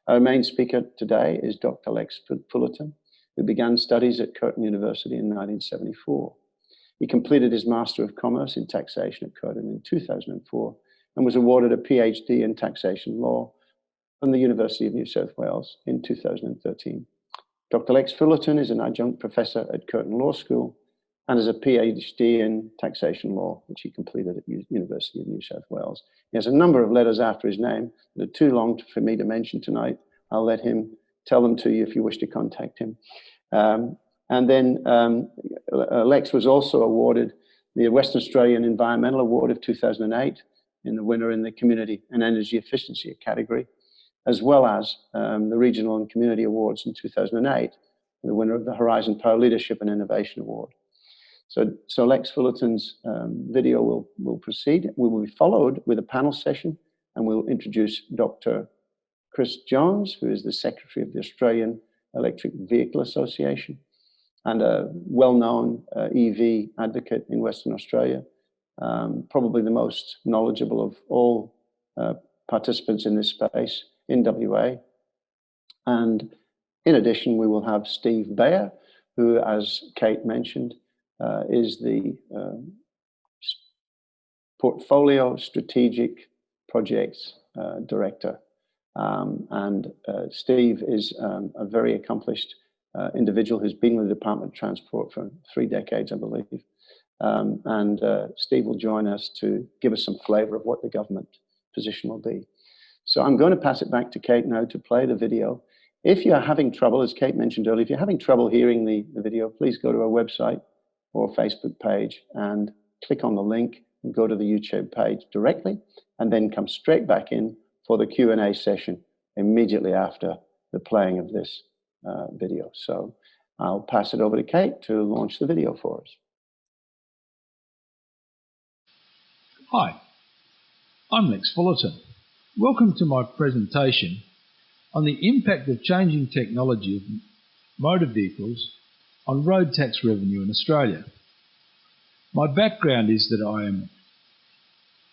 Our main speaker today is Dr. Lex Fullarton, who began studies at Curtin University in 1974. He completed his Master of Commerce in Taxation at Curtin in 2004 and was awarded a PhD in Taxation Law from the University of New South Wales in 2013. Dr. Lex Fullarton is an adjunct professor at Curtin Law School and has a PhD in Taxation Law, which he completed at the University of New South Wales. He has a number of letters after his name that are too long for me to mention tonight. I'll let him tell them to you if you wish to contact him. Lex was also awarded the Western Australian Environmental Award of 2008, in the winner in the Community and Energy Efficiency category, as well as the Regional and Community Awards in 2008, the winner of the Horizon Power Leadership and Innovation Award. So Lex Fullarton's video will proceed. We will be followed with a panel session, and we'll introduce Dr. Chris Jones, who is the Secretary of the Australian Electric Vehicle Association and a well-known EV advocate in Western Australia, probably the most knowledgeable of all participants in this space in WA. And in addition, we will have Steve Baird, who, as Kate mentioned, is the Portfolio Strategic Projects Director. Steve is a very accomplished individual who's been with the Department of Transport for 3 decades, I believe. Steve will join us to give us some flavor of what the government position will be. So I'm going to pass it back to Kate now to play the video. If you're having trouble, as Kate mentioned earlier, if you're having trouble hearing the video, please go to our website or Facebook page and click on the link and go to the YouTube page directly, and then come straight back in for the Q&A session immediately after the playing of this video. So I'll pass it over to Kate to launch the video for us. Hi, I'm Lex Fullarton. Welcome to my presentation on the impact of changing technology of motor vehicles on road tax revenue in Australia. My background is that I am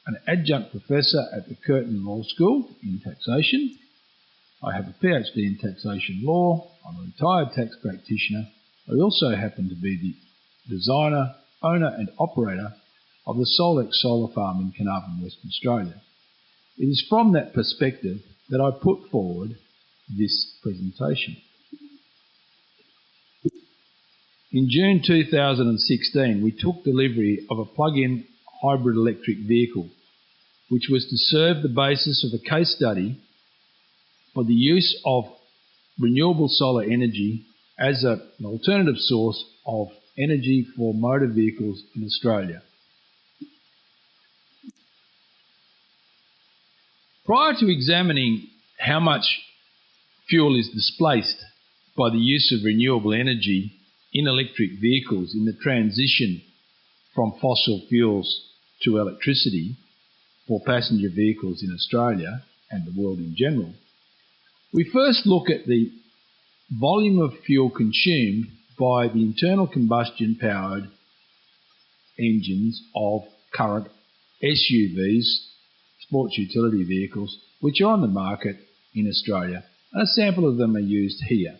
an adjunct professor at the Curtin Law School in taxation. I have a PhD in taxation law. I'm a retired tax practitioner. I also happen to be the designer, owner and operator of the Solex solar farm in Carnarvon, Western Australia. It is from that perspective that I put forward this presentation. In June 2016, we took delivery of a plug-in hybrid electric vehicle, which was to serve the basis of a case study for the use of renewable solar energy as an alternative source of energy for motor vehicles in Australia. Prior to examining how much fuel is displaced by the use of renewable energy in electric vehicles in the transition from fossil fuels to electricity for passenger vehicles in Australia and the world in general, we first look at the volume of fuel consumed by the internal combustion powered engines of current SUVs, sports utility vehicles, which are on the market in Australia. And a sample of them are used here.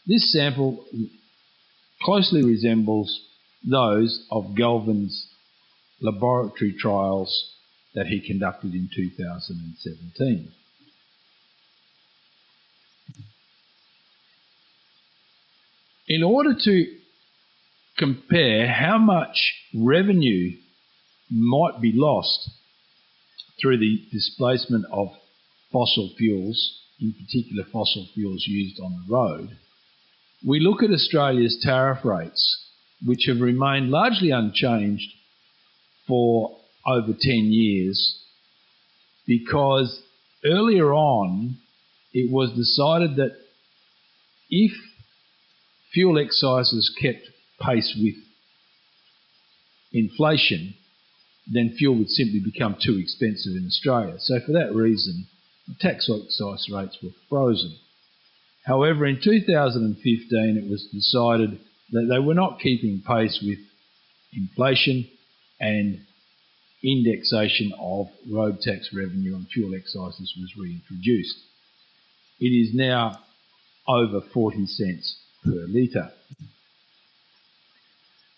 This sample closely resembles those of Galvin's laboratory trials that he conducted in 2017. In order to compare how much revenue might be lost through the displacement of fossil fuels, in particular fossil fuels used on the road, we look at Australia's tariff rates, which have remained largely unchanged for over 10 years, because earlier on it was decided that if fuel excises kept pace with inflation, then fuel would simply become too expensive in Australia. So for that reason, the tax excise rates were frozen. However, in 2015, it was decided that they were not keeping pace with inflation, and indexation of road tax revenue on fuel excises was reintroduced. it is now over 40 cents per litre.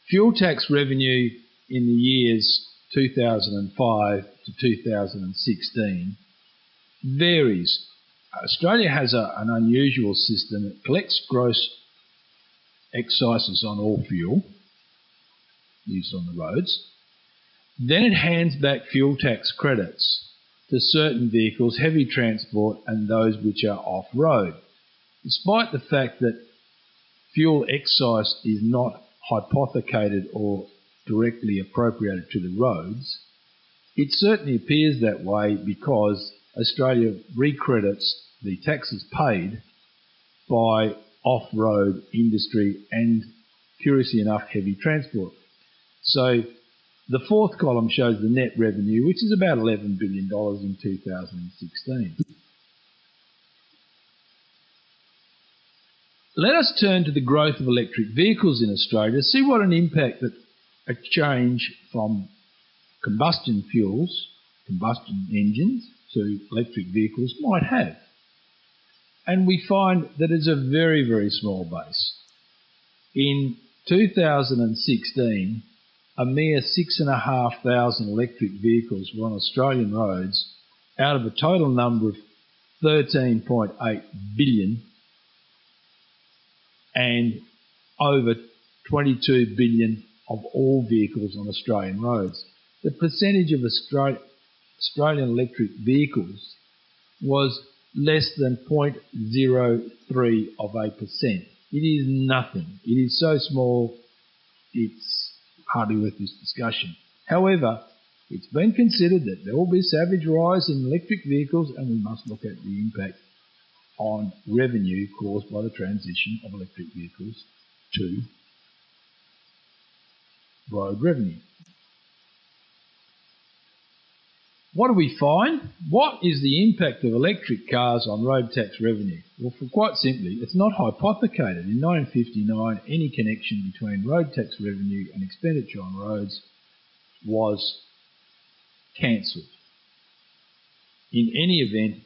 Fuel tax revenue in the years 2005 to 2016 varies. Australia has an unusual system. It collects gross excises on all fuel used on the roads. Then it hands back fuel tax credits to certain vehicles, heavy transport and those which are off-road. Despite the fact that fuel excise is not hypothecated or directly appropriated to the roads, it certainly appears that way because Australia recredits the taxes paid by off-road industry and, curiously enough, heavy transport. So the fourth column shows the net revenue, which is about $11 billion in 2016. Let us turn to the growth of electric vehicles in Australia to see what an impact that a change from combustion fuels, combustion engines, to electric vehicles might have. And we find that it's a very, very small base. In 2016, a mere 6,500 electric vehicles were on Australian roads out of a total number of 13.8 billion and over 22 billion of all vehicles on Australian roads. The percentage of Australian electric vehicles was less than 0.03%. It is nothing. It is so small, it's hardly worth this discussion. However, it's been considered that there will be a savage rise in electric vehicles and we must look at the impact on revenue caused by the transition of electric vehicles to road revenue. What do we find? What is the impact of electric cars on road tax revenue? Well, quite simply, it's not hypothecated. In 1959, any connection between road tax revenue and expenditure on roads was cancelled. In any event,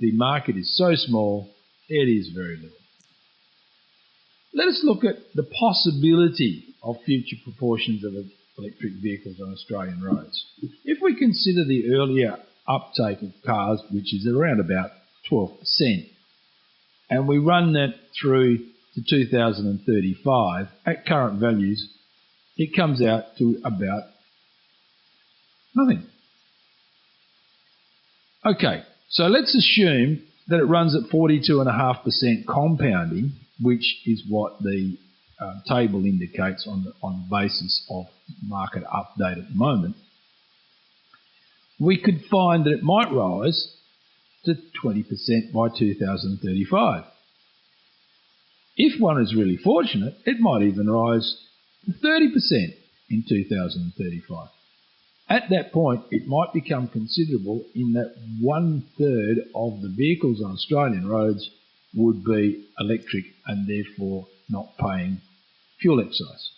the market is so small, it is very little. Let us look at the possibility of future proportions of electric vehicles on Australian roads. If we consider the earlier uptake of cars, which is around about 12%, and we run that through to 2035, at current values, it comes out to about nothing. Okay, so let's assume that it runs at 42.5% compounding, which is what the table indicates on the basis of market update at the moment. We could find that it might rise to 20% by 2035. If one is really fortunate, it might even rise to 30% in 2035. At that point, it might become considerable in that 1/3 of the vehicles on Australian roads would be electric and therefore not paying fuel excise.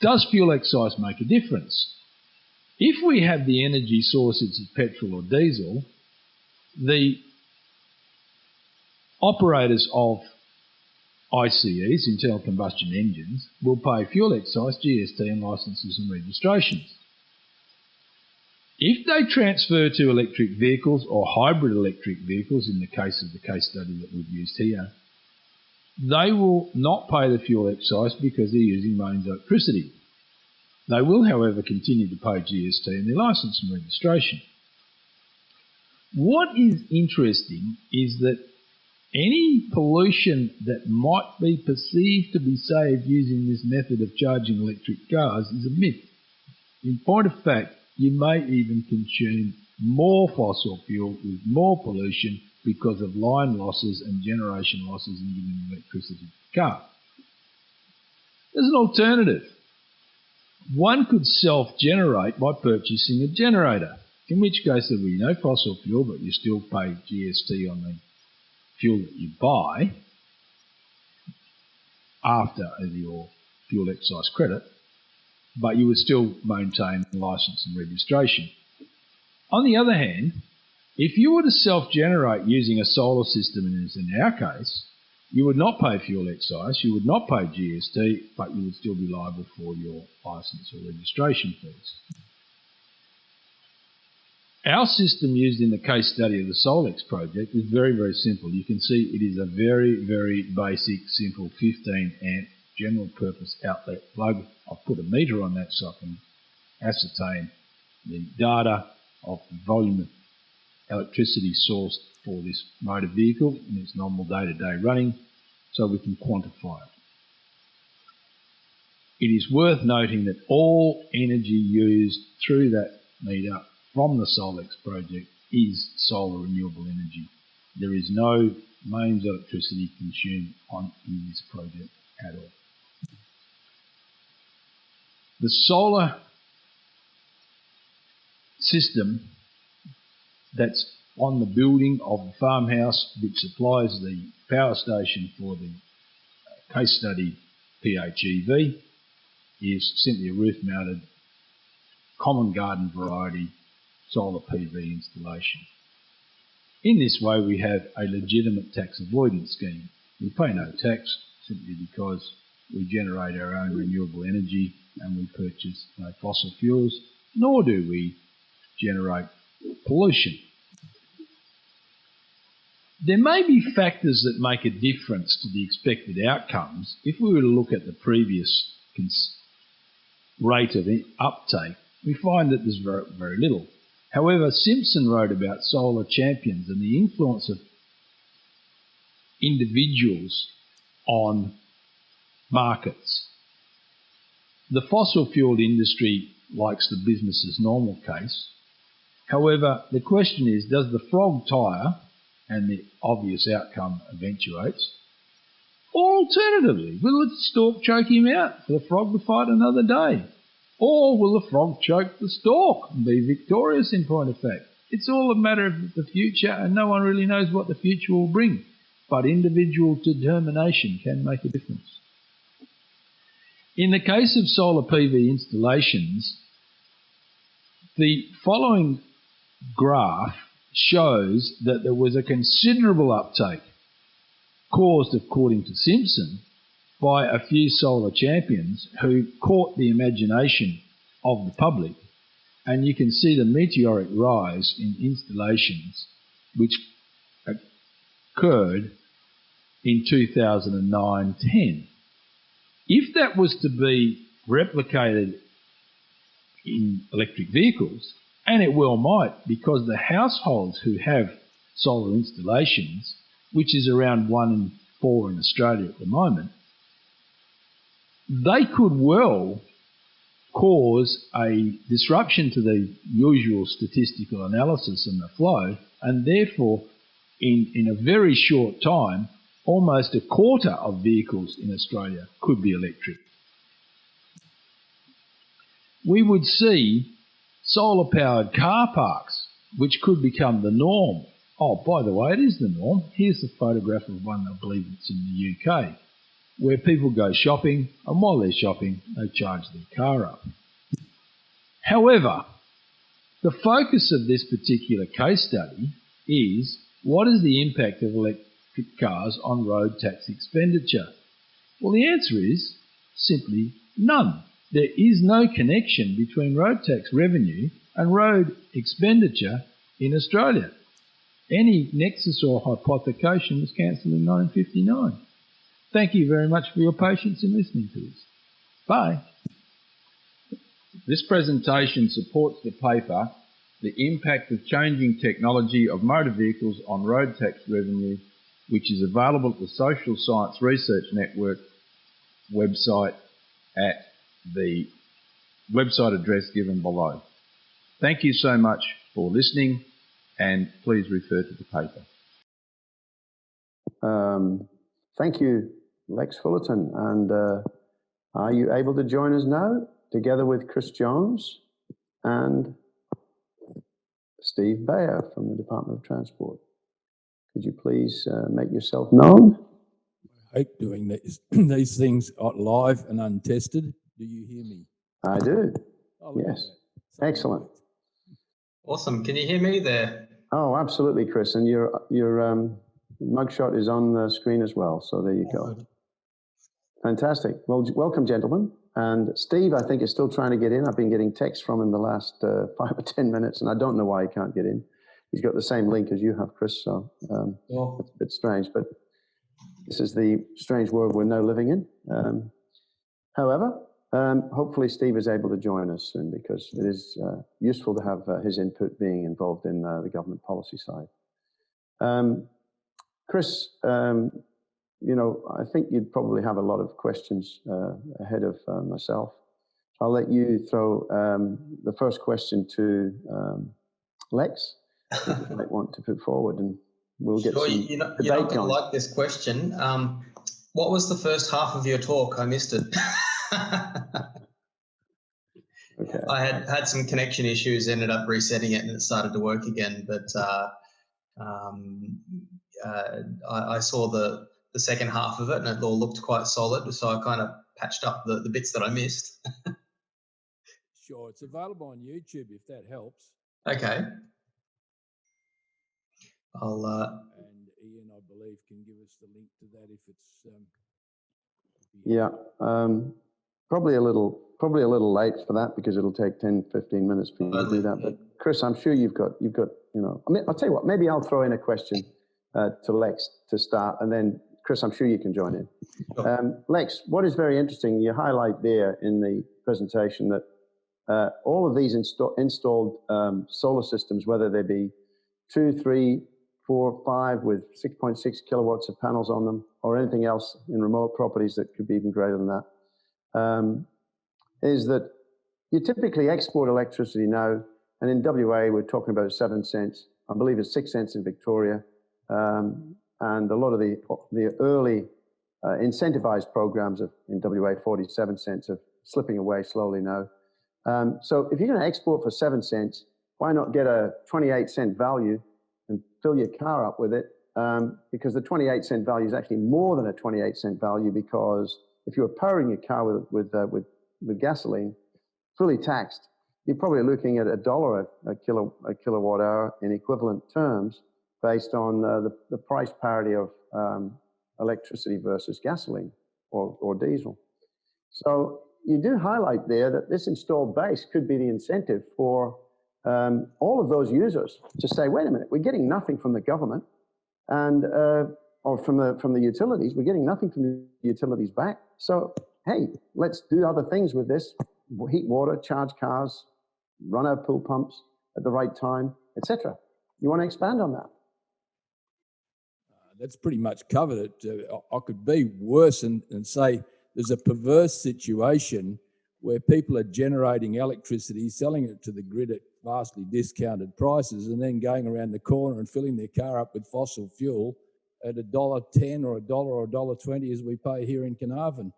Does fuel excise make a difference? If we have the energy sources of petrol or diesel, the operators of ICEs, internal combustion engines, will pay fuel excise, GST and licences and registrations. If they transfer to electric vehicles or hybrid electric vehicles, in the case of the case study that we've used here, they will not pay the fuel excise because they're using mains electricity. They will, however, continue to pay GST and their licence and registration. What is interesting is that any pollution that might be perceived to be saved using this method of charging electric cars is a myth. In point of fact, you may even consume more fossil fuel with more pollution because of line losses and generation losses in giving electricity to the car. There's an alternative. One could self-generate by purchasing a generator, in which case there will be no fossil fuel, but you still pay GST on the fuel that you buy after your fuel excise credit, but you would still maintain licence and registration. On the other hand, If you were to self-generate using a solar system, as in our case, you would not pay fuel excise, you would not pay GST, but you would still be liable for your licence or registration fees. Our system used in the case study of the Solex project is very, very simple. You can see it is a very, very basic, simple 15 amp general purpose outlet plug. I've put a meter on that so I can ascertain the data of the volume of electricity sourced for this motor vehicle in its normal day-to-day running, so we can quantify it. It is worth noting that all energy used through that meter from the Solex project is solar renewable energy. There is no mains electricity consumed in this project at all. The solar system that's on the building of the farmhouse which supplies the power station for the case study PHEV is simply a roof-mounted common garden variety solar PV installation. In this way we have a legitimate tax avoidance scheme. We pay no tax simply because we generate our own renewable energy and we purchase no fossil fuels, nor do we generate pollution. There may be factors that make a difference to the expected outcomes. If we were to look at the previous rate of uptake, we find that there's very, very little. However, Simpson wrote about solar champions and the influence of individuals on markets. The fossil fuel industry likes the business as normal case. However, the question is, does the frog tire, and the obvious outcome eventuates, or alternatively, will the stork choke him out for the frog to fight another day? Or will the frog choke the stork and be victorious in point of fact? It's all a matter of the future, and no one really knows what the future will bring. But individual determination can make a difference. In the case of solar PV installations, the following graph shows that there was a considerable uptake caused, according to Simpson, by a few solar champions who caught the imagination of the public, and you can see the meteoric rise in installations which occurred in 2009-10. If that was to be replicated in electric vehicles, and it well might, because the households who have solar installations, which is around 1 in 4 in Australia at the moment, they could well cause a disruption to the usual statistical analysis and the flow, and therefore in a very short time, almost a quarter of vehicles in Australia could be electric. We would see solar-powered car parks, which could become the norm. Oh, by the way, it is the norm. Here's a photograph of one, I believe it's in the UK, where people go shopping, and while they're shopping, they charge their car up. However, the focus of this particular case study is, what is the impact of electric cars on road tax expenditure? Well, the answer is simply none. There is no connection between road tax revenue and road expenditure in Australia. Any nexus or hypothecation was cancelled in 1959. Thank you very much for your patience in listening to this. Bye. This presentation supports the paper, The Impact of Changing Technology of Motor Vehicles on Road Tax Revenue, which is available at the Social Science Research Network website at the website address given below. Thank you so much for listening, and please refer to the paper. Thank you, Lex Fullarton. And are you able to join us now, together with Chris Jones and Steve Baird from the Department of Transport? Could you please make yourself known? I hate doing these things live and untested. Do you hear me? I do. Oh, yes. Excellent. Awesome. Can you hear me there? Oh, absolutely, Chris. And your mugshot is on the screen as well. So there you go. Fantastic. Well, welcome, gentlemen. And Steve, I think, is still trying to get in. I've been getting texts from him the last 5 or 10 minutes, and I don't know why he can't get in. He's got the same link as you have, Chris, so it's a bit strange. But this is the strange world we're now living in. However, hopefully Steve is able to join us soon, because it is useful to have his input being involved in the government policy side. Chris, you know, I think you'd probably have a lot of questions ahead of myself. I'll let you throw the first question to Lex, if you might want to put forward, and we'll get some you're not going to like this question. What was the first half of your talk? I missed it. Okay. I had some connection issues, ended up resetting it, and it started to work again. But I saw the second half of it, and it all looked quite solid. So I kind of patched up the bits that I missed. Sure, it's available on YouTube if that helps. Okay. I'll. And Ian, I believe, can give us the link to that if it's. Yeah, probably a little late for that, because it'll take 10-15 minutes for you to do that. But Chris, I'm sure you've got you know. I mean, I'll tell you what. Maybe I'll throw in a question to Lex to start, and then Chris, I'm sure you can join in. Sure. Lex, what is very interesting, you highlight there in the presentation that all of these installed solar systems, whether they be 2, 3, 4, 5 with 6.6 kilowatts of panels on them, or anything else in remote properties that could be even greater than that, is that you typically export electricity now, and in WA we're talking about 7 cents. I believe it's 6 cents in Victoria, and a lot of the early incentivized programs in WA 47 cents are slipping away slowly now. So if you're going to export for 7 cents, why not get a 28-cent value and fill your car up with it? Because the 28-cent value is actually more than a 28-cent value, because if you're powering your car with gasoline, fully taxed, you're probably looking at $1 a kilowatt hour in equivalent terms, based on the price parity of electricity versus gasoline or diesel. So you do highlight there that this installed base could be the incentive for all of those users to say, wait a minute, we're getting nothing from the government and or from the utilities. We're getting nothing from the utilities back. So hey, let's do other things with this: heat water, charge cars, run our pool pumps at the right time, etc. You want to expand on that? That's pretty much covered it. I could be worse and say there's a perverse situation where people are generating electricity, selling it to the grid at vastly discounted prices, and then going around the corner and filling their car up with fossil fuel at $1.10 or $1 or $1.20 as we pay here in Carnarvon.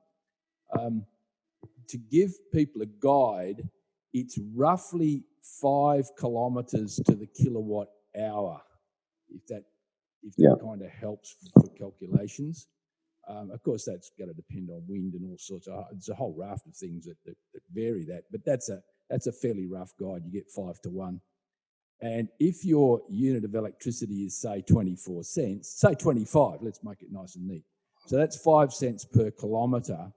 To give people a guide, it's roughly 5 kilometres to the kilowatt hour, if that kind of helps for calculations. Of course, that's going to depend on wind and all sorts of. There's a whole raft of things that vary that, but that's a fairly rough guide. You get 5 to 1, and if your unit of electricity is say 24 cents, say 25, let's make it nice and neat. So that's 5 cents per kilometre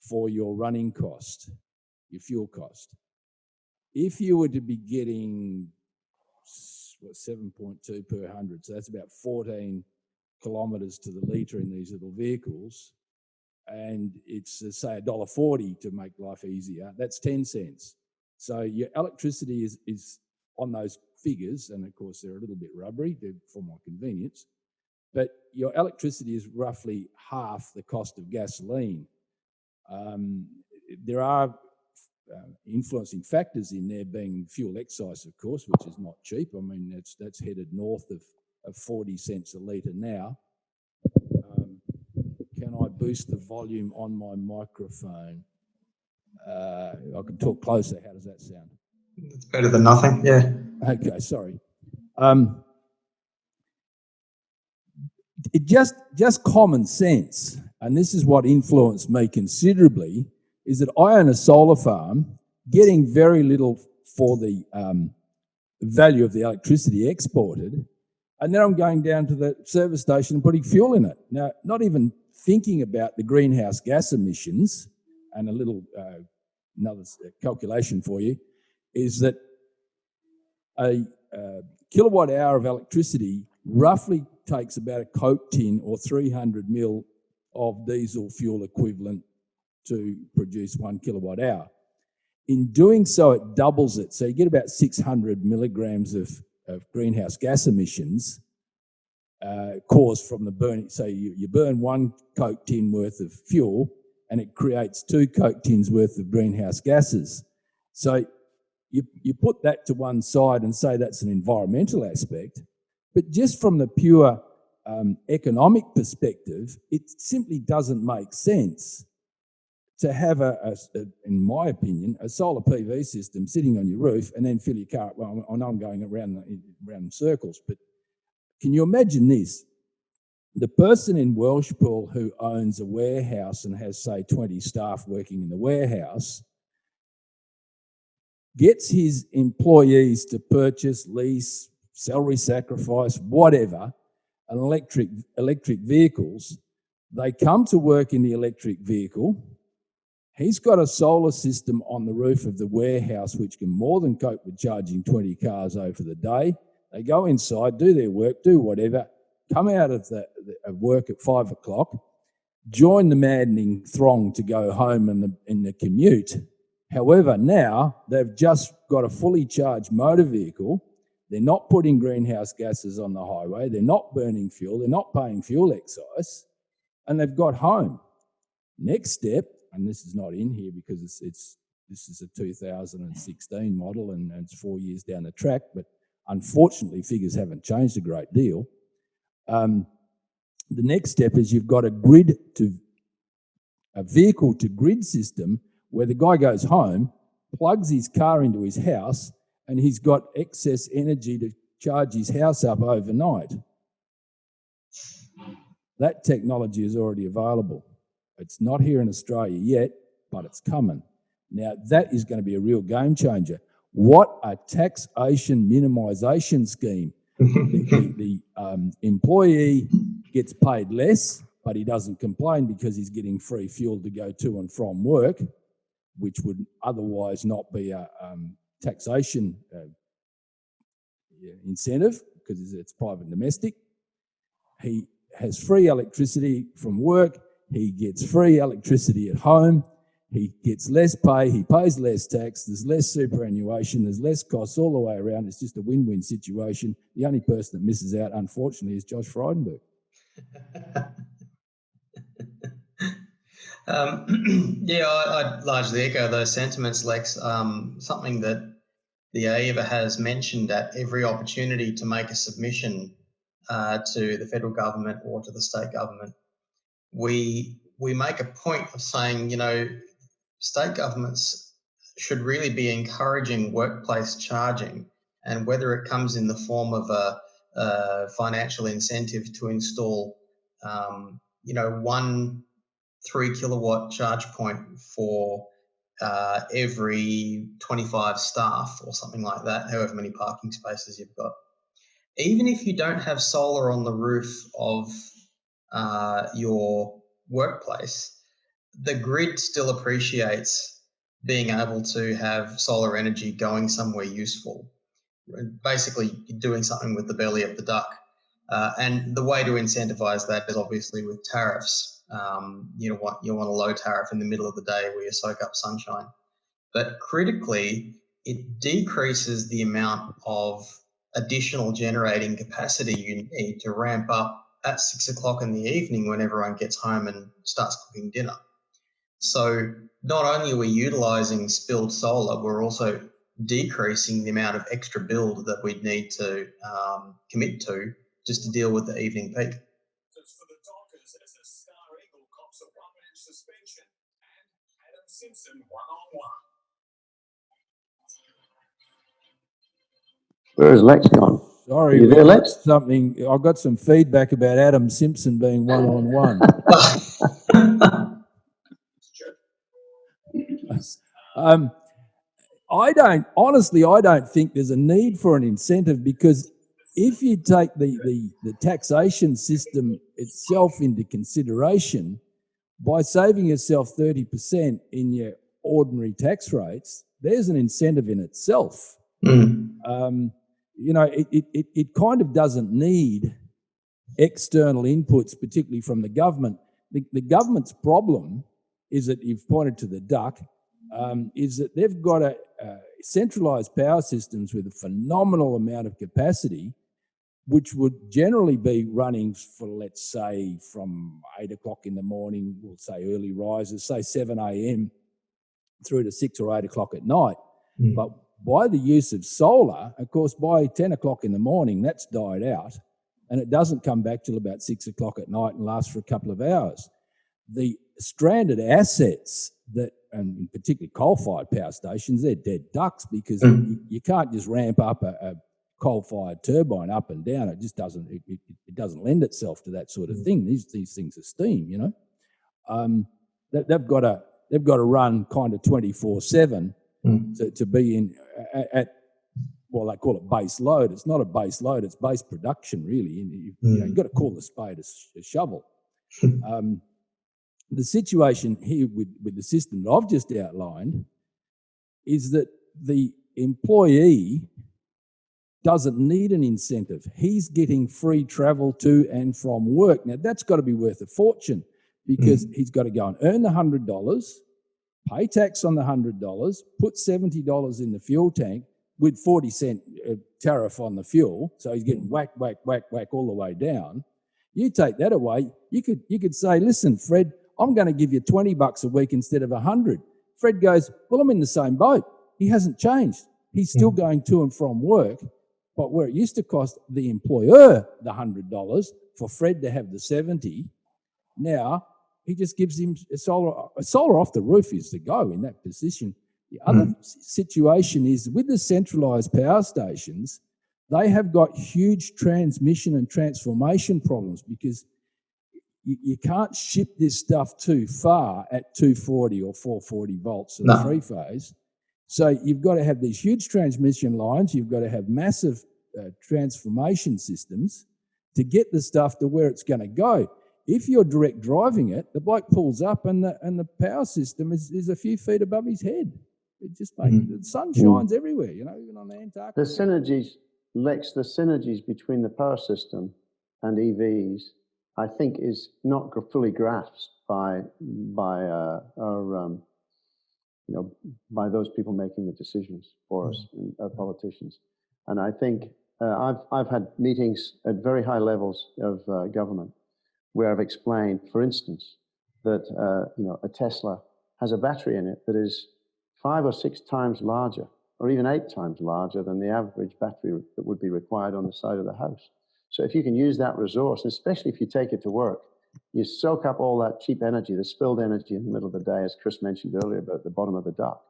for your running cost, your fuel cost. If you were to be getting 7.2 per 100, so that's about 14 kilometres to the litre in these little vehicles, and it's say $1.40 to make life easier, that's 10 cents. So your electricity is on those figures, and of course they're a little bit rubbery for my convenience, but your electricity is roughly half the cost of gasoline. There are influencing factors in there, being fuel excise, of course, which is not cheap. I mean, that's headed north of 40 cents a litre now. Can I boost the volume on my microphone? I can talk closer. How does that sound? It's better than nothing, yeah. Okay, sorry. It just common sense, and this is what influenced me considerably, is that I own a solar farm, getting very little for the value of the electricity exported, and then I'm going down to the service station and putting fuel in it. Now, not even thinking about the greenhouse gas emissions, and a little another calculation for you, is that a kilowatt hour of electricity roughly takes about a Coke tin or 300 mil of diesel fuel equivalent to produce 1 kilowatt hour. In doing so, it doubles it. So you get about 600 milligrams of greenhouse gas emissions caused from the burning. So you burn 1 Coke tin worth of fuel and it creates 2 Coke tins worth of greenhouse gases. So you put that to one side and say that's an environmental aspect, but just from the pure economic perspective, it simply doesn't make sense to have, in my opinion, a solar PV system sitting on your roof and then fill your car. Well, I know I'm going around in circles, but can you imagine this? The person in Welshpool who owns a warehouse and has, say, 20 staff working in the warehouse gets his employees to purchase, lease, salary sacrifice, whatever, an electric vehicles. They come to work in the electric vehicle. He's got a solar system on the roof of the warehouse which can more than cope with charging 20 cars over the day. They go inside, do their work, do whatever, come out of work at 5 o'clock, join the maddening throng to go home in the commute. However, now they've just got a fully charged motor vehicle. They're not putting greenhouse gases on the highway. They're not burning fuel. They're not paying fuel excise, and they've got home. Next step, and this is not in here because this is a 2016 model and it's 4 years down the track, but unfortunately figures haven't changed a great deal. The next step is you've got a vehicle to grid system where the guy goes home, plugs his car into his house, and he's got excess energy to charge his house up overnight. That technology is already available. It's not here in Australia yet, but it's coming. Now, that is going to be a real game changer. What a taxation minimisation scheme. The employee gets paid less, but he doesn't complain because he's getting free fuel to go to and from work, which would otherwise not be a taxation incentive because it's private and domestic. He has free electricity from work. He gets free electricity at home. He gets less pay. He pays less tax. There's less superannuation. There's less costs all the way around. It's just a win-win situation. The only person that misses out, unfortunately, is Josh Frydenberg. Yeah, I largely echo those sentiments, Lex. Something that the AEVA has mentioned at every opportunity to make a submission to the federal government or to the state government, we make a point of saying, state governments should really be encouraging workplace charging, and whether it comes in the form of a financial incentive to install, 1 3 kilowatt charge point for every 25 staff or something like that, however many parking spaces you've got. Even if you don't have solar on the roof of your workplace, the grid still appreciates being able to have solar energy going somewhere useful. Basically, doing something with the belly of the duck. And the way to incentivize that is obviously with tariffs. You want a low tariff in the middle of the day where you soak up sunshine. But critically, it decreases the amount of additional generating capacity you need to ramp up at 6 o'clock in the evening when everyone gets home and starts cooking dinner. So not only are we utilising spilled solar, we're also decreasing the amount of extra build that we'd need to commit to just to deal with the evening peak. Just for the Dockers as a Star Eagle cops a one-man suspension and Adam Simpson one-on-one. Where's Lex gone? Sorry, Are you there, Lex? I've got some feedback about Adam Simpson being one-on-one. I don't think there's a need for an incentive, because if you take the taxation system itself into consideration, by saving yourself 30% in your ordinary tax rates, there's an incentive in itself. It kind of doesn't need external inputs, particularly from the government. The government's problem is that, you've pointed to the duck, is that they've got a centralised power systems with a phenomenal amount of capacity, which would generally be running for, let's say, from 8 o'clock in the morning, we'll say early risers, say 7 a.m. through to 6 or 8 o'clock at night. But by the use of solar, of course, by 10 o'clock in the morning, that's died out, and it doesn't come back till about 6 o'clock at night and lasts for a couple of hours. The stranded assets that, and particularly coal-fired power stations, they're dead ducks, because you can't just ramp up a coal-fired turbine up and down. It just doesn't. It doesn't lend itself to that sort of thing. These things are steam, you know. They've got to run kind of 24/7 to be in at, well, they call it base load. It's not a base load; it's base production, really. You've got to call the spade a shovel. The situation here with the system that I've just outlined is that the employee doesn't need an incentive. He's getting free travel to and from work. Now, that's got to be worth a fortune, because he's got to go and earn the $100, pay tax on the $100, put $70 in the fuel tank with 40-cent tariff on the fuel. So he's getting whack, whack, whack, whack all the way down. You take that away, you could say, listen, Fred, I'm going to give you $20 a week instead of $100. Fred goes, well, I'm in the same boat. He hasn't changed. He's still going to and from work. But where it used to cost the employer the $100 for Fred to have the 70, now he just gives him a solar off the roof is the go in that position. The other situation is with the centralised power stations, they have got huge transmission and transformation problems, because you can't ship this stuff too far at 240 or 440 volts in three-phase. So you've got to have these huge transmission lines. You've got to have massive transformation systems to get the stuff to where it's going to go. If you're direct driving it, the bloke pulls up and the power system is a few feet above his head. It just makes the sun shines everywhere, you know, even on the Antarctic. The synergies, Lex, the synergies between the power system and EVs, I think, is not fully grasped by those people making the decisions for us, politicians. And I think I've had meetings at very high levels of government where I've explained, for instance, that a Tesla has a battery in it that is 5 or 6 times larger, or even 8 times larger than the average battery that would be required on the side of the house. So if you can use that resource, especially if you take it to work, you soak up all that cheap energy, the spilled energy in the middle of the day, as Chris mentioned earlier about the bottom of the duct.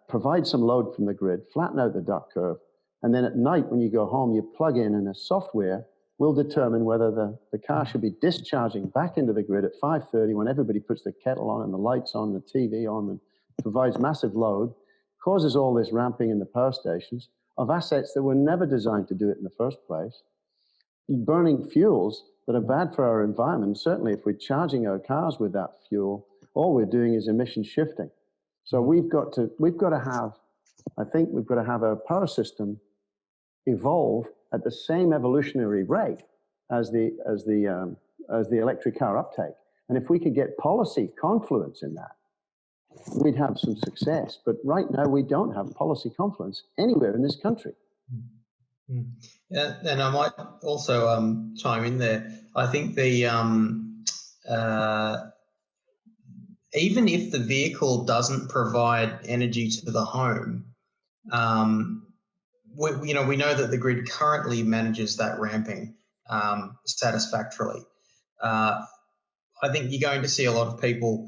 Provide some load from the grid, flatten out the duct curve, and then at night when you go home, you plug in, and the software will determine whether the car should be discharging back into the grid at 5:30 when everybody puts the kettle on and the lights on, the TV on, and provides massive load, causes all this ramping in the power stations of assets that were never designed to do it in the first place, burning fuels that are bad for our environment. Certainly if we're charging our cars with that fuel, all we're doing is emission shifting. So we've got to have our power system evolve at the same evolutionary rate as the electric car uptake. And if we could get policy confluence in that, we'd have some success. But right now we don't have policy confluence anywhere in this country. Yeah, and I might also chime in there. I think even if the vehicle doesn't provide energy to the home, we know that the grid currently manages that ramping satisfactorily. I think you're going to see a lot of people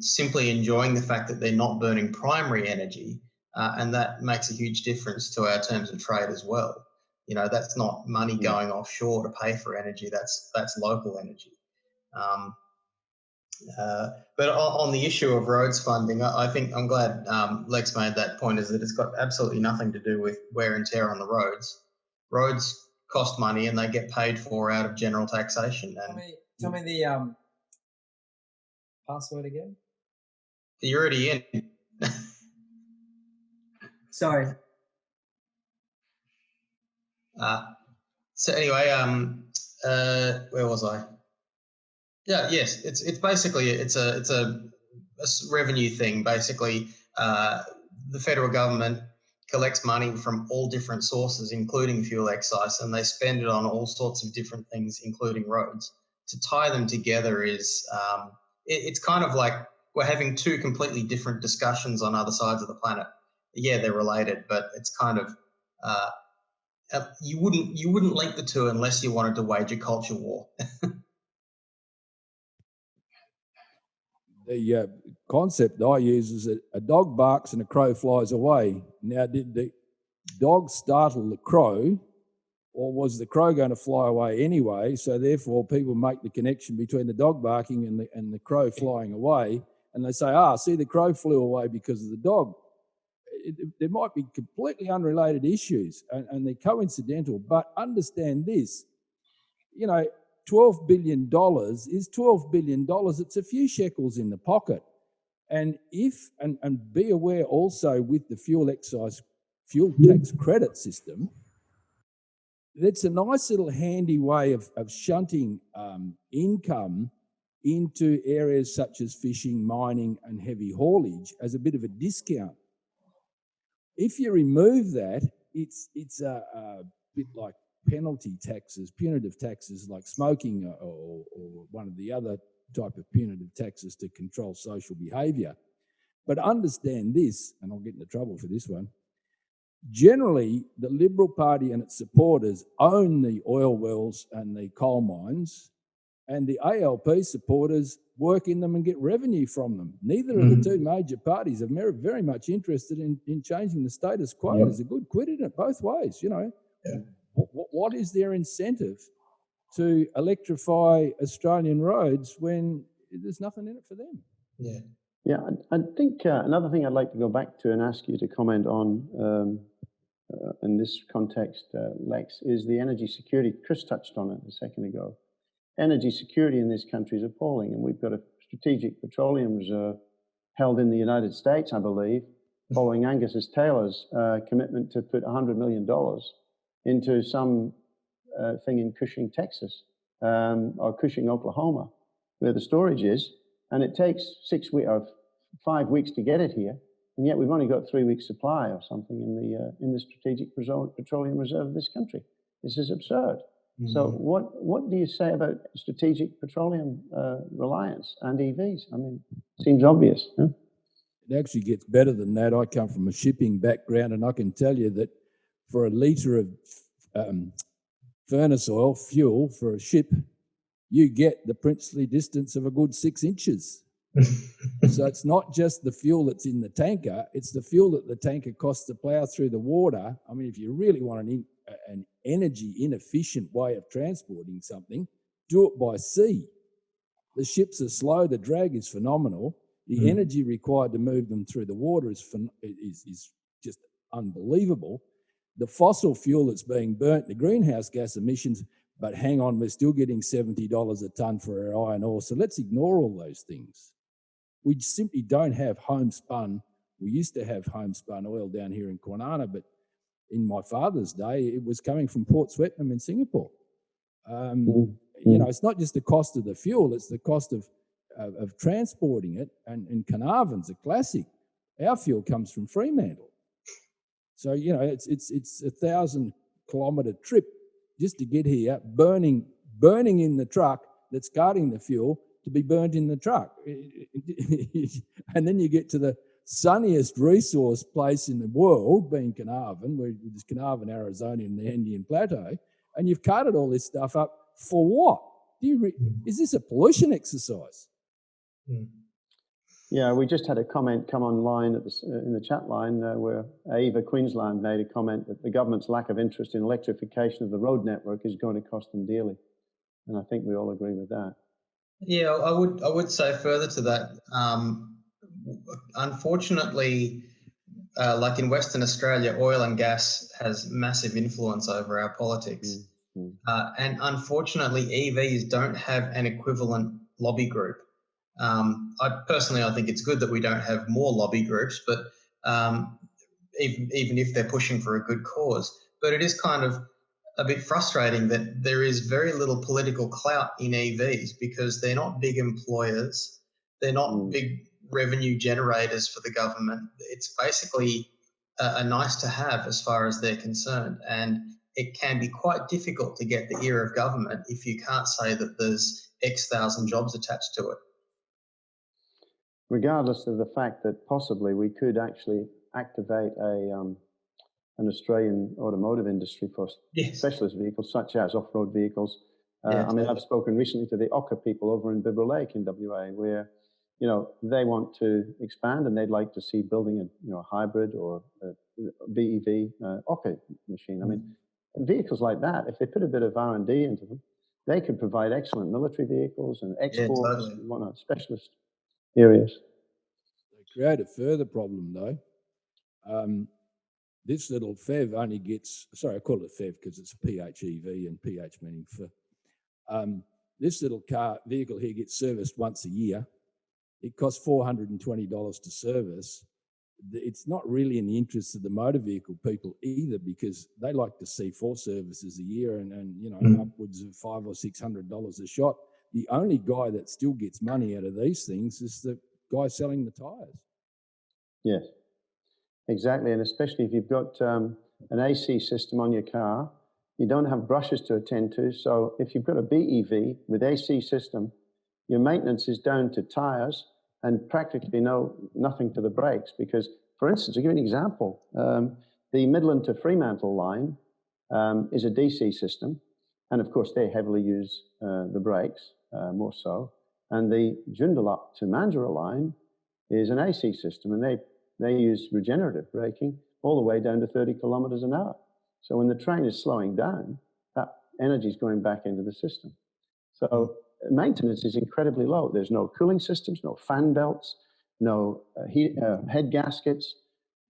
simply enjoying the fact that they're not burning primary energy, and that makes a huge difference to our terms of trade as well. You know, that's not money going offshore to pay for energy. That's local energy. But on the issue of roads funding, I think I'm glad Lex made that point, is that it's got absolutely nothing to do with wear and tear on the roads. Roads cost money and they get paid for out of general taxation. And Tell me the password again. you're already in. Sorry. So anyway, where was I? Yeah, yes, it's basically it's a revenue thing. Basically, the federal government collects money from all different sources, including fuel excise, and they spend it on all sorts of different things, including roads. To tie them together is it's kind of like we're having two completely different discussions on other sides of the planet. Yeah, they're related, but it's kind of you wouldn't link the two unless you wanted to wage a culture war. The concept I use is that a dog barks and a crow flies away. Now, did the dog startle the crow, or was the crow going to fly away anyway? So therefore, people make the connection between the dog barking and the crow flying away, and they say, see, the crow flew away because of the dog. There might be completely unrelated issues, and they're coincidental, but understand this, $12 billion is $12 billion. It's a few shekels in the pocket. And be aware also with the fuel tax credit system, that's a nice little handy way of shunting income into areas such as fishing, mining, and heavy haulage as a bit of a discount. If you remove that, it's a bit like penalty taxes, punitive taxes like smoking or one of the other type of punitive taxes to control social behaviour. But understand this, and I'll get into trouble for this one, generally the Liberal Party and its supporters own the oil wells and the coal mines, and the ALP supporters work in them and get revenue from them. Neither of the two major parties are very much interested in changing the status quo. Yep. There's a good quid in it both ways, Yeah. What is their incentive to electrify Australian roads when there's nothing in it for them? Yeah, I think another thing I'd like to go back to and ask you to comment on in this context, Lex, is the energy security. Chris touched on it a second ago. Energy security in this country is appalling, and we've got a strategic petroleum reserve held in the United States, I believe, following Angus Taylor's commitment to put $100 million into some thing in Cushing, Texas, or Cushing, Oklahoma, where the storage is, and it takes 5 weeks to get it here, and yet we've only got 3 weeks supply or something in the strategic petroleum reserve of this country. This is absurd. So what do you say about strategic petroleum reliance and EVs? I mean, it seems obvious. Huh? It actually gets better than that. I come from a shipping background, and I can tell you that for a litre of furnace oil, fuel for a ship, you get the princely distance of a good 6 inches. So it's not just the fuel that's in the tanker, it's the fuel that the tanker costs to plough through the water. I mean, if you really want an energy inefficient way of transporting something, do it by sea. The ships are slow, the drag is phenomenal. The energy required to move them through the water is just unbelievable. The fossil fuel that's being burnt, the greenhouse gas emissions, but hang on, we're still getting $70 a tonne for our iron ore. So let's ignore all those things. We simply don't have homespun. We used to have homespun oil down here in Kwinana, but in my father's day, it was coming from Port Swettenham in Singapore. It's not just the cost of the fuel, it's the cost of transporting it. And Carnarvon's a classic. Our fuel comes from Fremantle. So, it's a 1,000-kilometre trip just to get here, burning in the truck that's carting the fuel to be burnt in the truck. And then you get to the sunniest resource place in the world, being Carnarvon, where there's Carnarvon, Arizona, and the Andean Plateau, and you've carted all this stuff up for what? Is this a pollution exercise? Yeah, we just had a comment come online in the chat line where Ava Queensland made a comment that the government's lack of interest in electrification of the road network is going to cost them dearly. And I think we all agree with that. Yeah, I would say further to that. Unfortunately, like in Western Australia, oil and gas has massive influence over our politics. And unfortunately, EVs don't have an equivalent lobby group. I think it's good that we don't have more lobby groups, but even if they're pushing for a good cause. But it is kind of a bit frustrating that there is very little political clout in EVs because they're not big employers, they're not big revenue generators for the government. It's basically a nice to have as far as they're concerned. And it can be quite difficult to get the ear of government if you can't say that there's X thousand jobs attached to it. Regardless of the fact that possibly we could actually activate an Australian automotive industry for specialist vehicles, such as off-road vehicles. I've spoken recently to the Ocker people over in Bibra Lake in WA, where, they want to expand and they'd like to see building a hybrid or a BEV Ocker machine. I mean, vehicles like that, if they put a bit of R&D into them, they could provide excellent military vehicles and exports and whatnot, specialist areas. They create a further problem though. This little PHEV only gets, sorry, I call it a PHEV because it's a PHEV and PH meaning for. This little vehicle here gets serviced once a year. It costs $420 to service. It's not really in the interest of the motor vehicle people either, because they like to see 4 services a year and upwards of $500 or $600 a shot. The only guy that still gets money out of these things is the guy selling the tyres. Yes, exactly. And especially if you've got an AC system on your car, you don't have brushes to attend to. So if you've got a BEV with AC system, your maintenance is down to tyres and practically nothing to the brakes. Because, for instance, to give you an example, the Midland to Fremantle line is a DC system. And of course, they heavily use the brakes, more so. And the Joondalup to Mandurah line is an AC system, and they use regenerative braking all the way down to 30 kilometers an hour. So when the train is slowing down, that energy is going back into the system. So maintenance is incredibly low. There's no cooling systems, no fan belts, no head gaskets,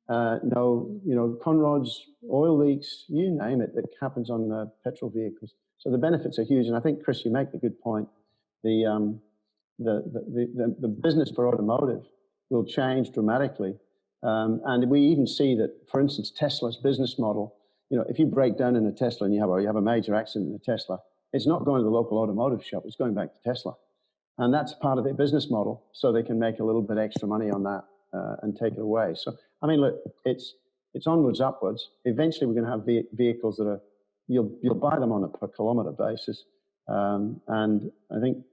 no conrods, oil leaks, you name it, that happens on petrol vehicles. So the benefits are huge. And I think, Chris, you make a good point. The business for automotive will change dramatically. And we even see that, for instance, Tesla's business model, if you break down in a Tesla and you have a major accident in a Tesla, it's not going to the local automotive shop, it's going back to Tesla. And that's part of their business model, so they can make a little bit extra money on that and take it away. So, I mean, look, it's onwards, upwards. Eventually, we're going to have vehicles that are, you'll buy them on a per kilometer basis. And I think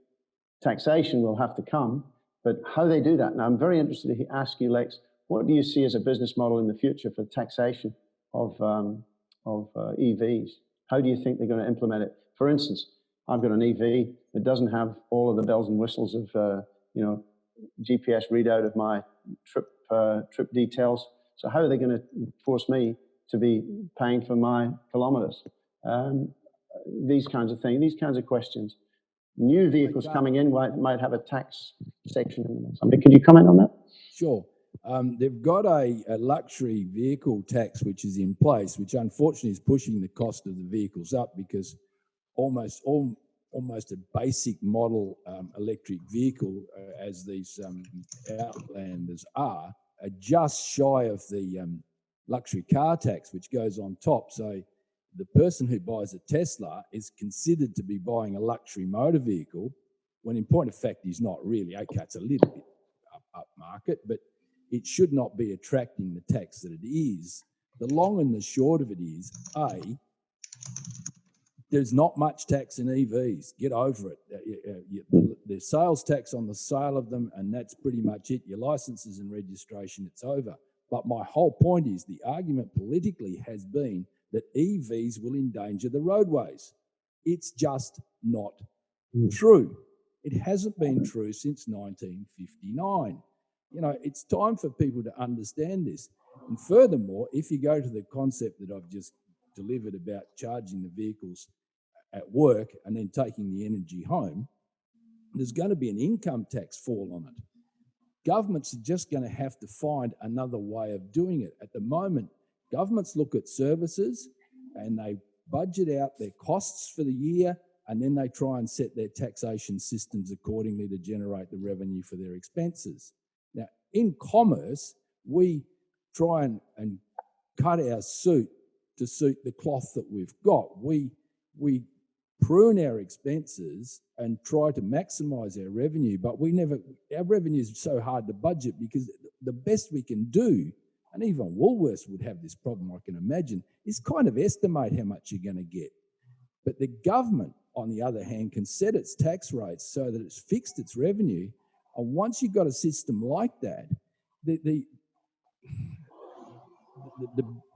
taxation will have to come, but how they do that. Now, I'm very interested to ask you, Lex, what do you see as a business model in the future for taxation of EVs? How do you think they're going to implement it? For instance, I've got an EV that doesn't have all of the bells and whistles of, GPS readout of my trip details. So how are they going to force me to be paying for my kilometers? These kinds of things, these kinds of questions. New vehicles coming in might have a tax section in them or something. Could you comment on that? Sure. They've got a luxury vehicle tax which is in place, which unfortunately is pushing the cost of the vehicles up, because almost a basic model electric vehicle, as these Outlanders are just shy of the luxury car tax, which goes on top. So the person who buys a Tesla is considered to be buying a luxury motor vehicle, when in point of fact he's not really. Okay, it's a little bit up market, but it should not be attracting the tax that it is. The long and the short of it is, there's not much tax in EVs. Get over it. There's sales tax on the sale of them, and that's pretty much it. Your licenses and registration, it's over. But my whole point is, the argument politically has been that EVs will endanger the roadways. It's just not true. It hasn't been true since 1959. It's time for people to understand this. And furthermore, if you go to the concept that I've just delivered about charging the vehicles at work and then taking the energy home, there's going to be an income tax fall on it. Governments are just going to have to find another way of doing it. At the moment, governments look at services and they budget out their costs for the year, and then they try and set their taxation systems accordingly to generate the revenue for their expenses. Now, in commerce, we try and cut our suit to suit the cloth that we've got. We prune our expenses and try to maximise our revenue, but our revenue is so hard to budget because the best we can do, and even Woolworths would have this problem, I can imagine, is kind of estimate how much you're going to get. But the government, on the other hand, can set its tax rates so that it's fixed its revenue. And once you've got a system like that, the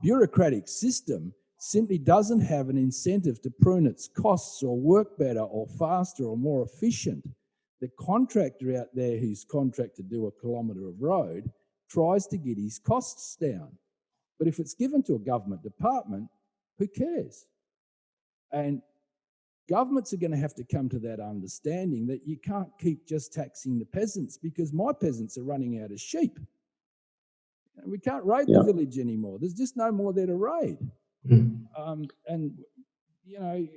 bureaucratic system simply doesn't have an incentive to prune its costs or work better or faster or more efficient. The contractor out there who's contracted to do a kilometre of road tries to get his costs down. But if it's given to a government department, who cares? And governments are going to have to come to that understanding that you can't keep just taxing the peasants, because my peasants are running out of sheep. We can't raid the village anymore. There's just no more there to raid. And, you know,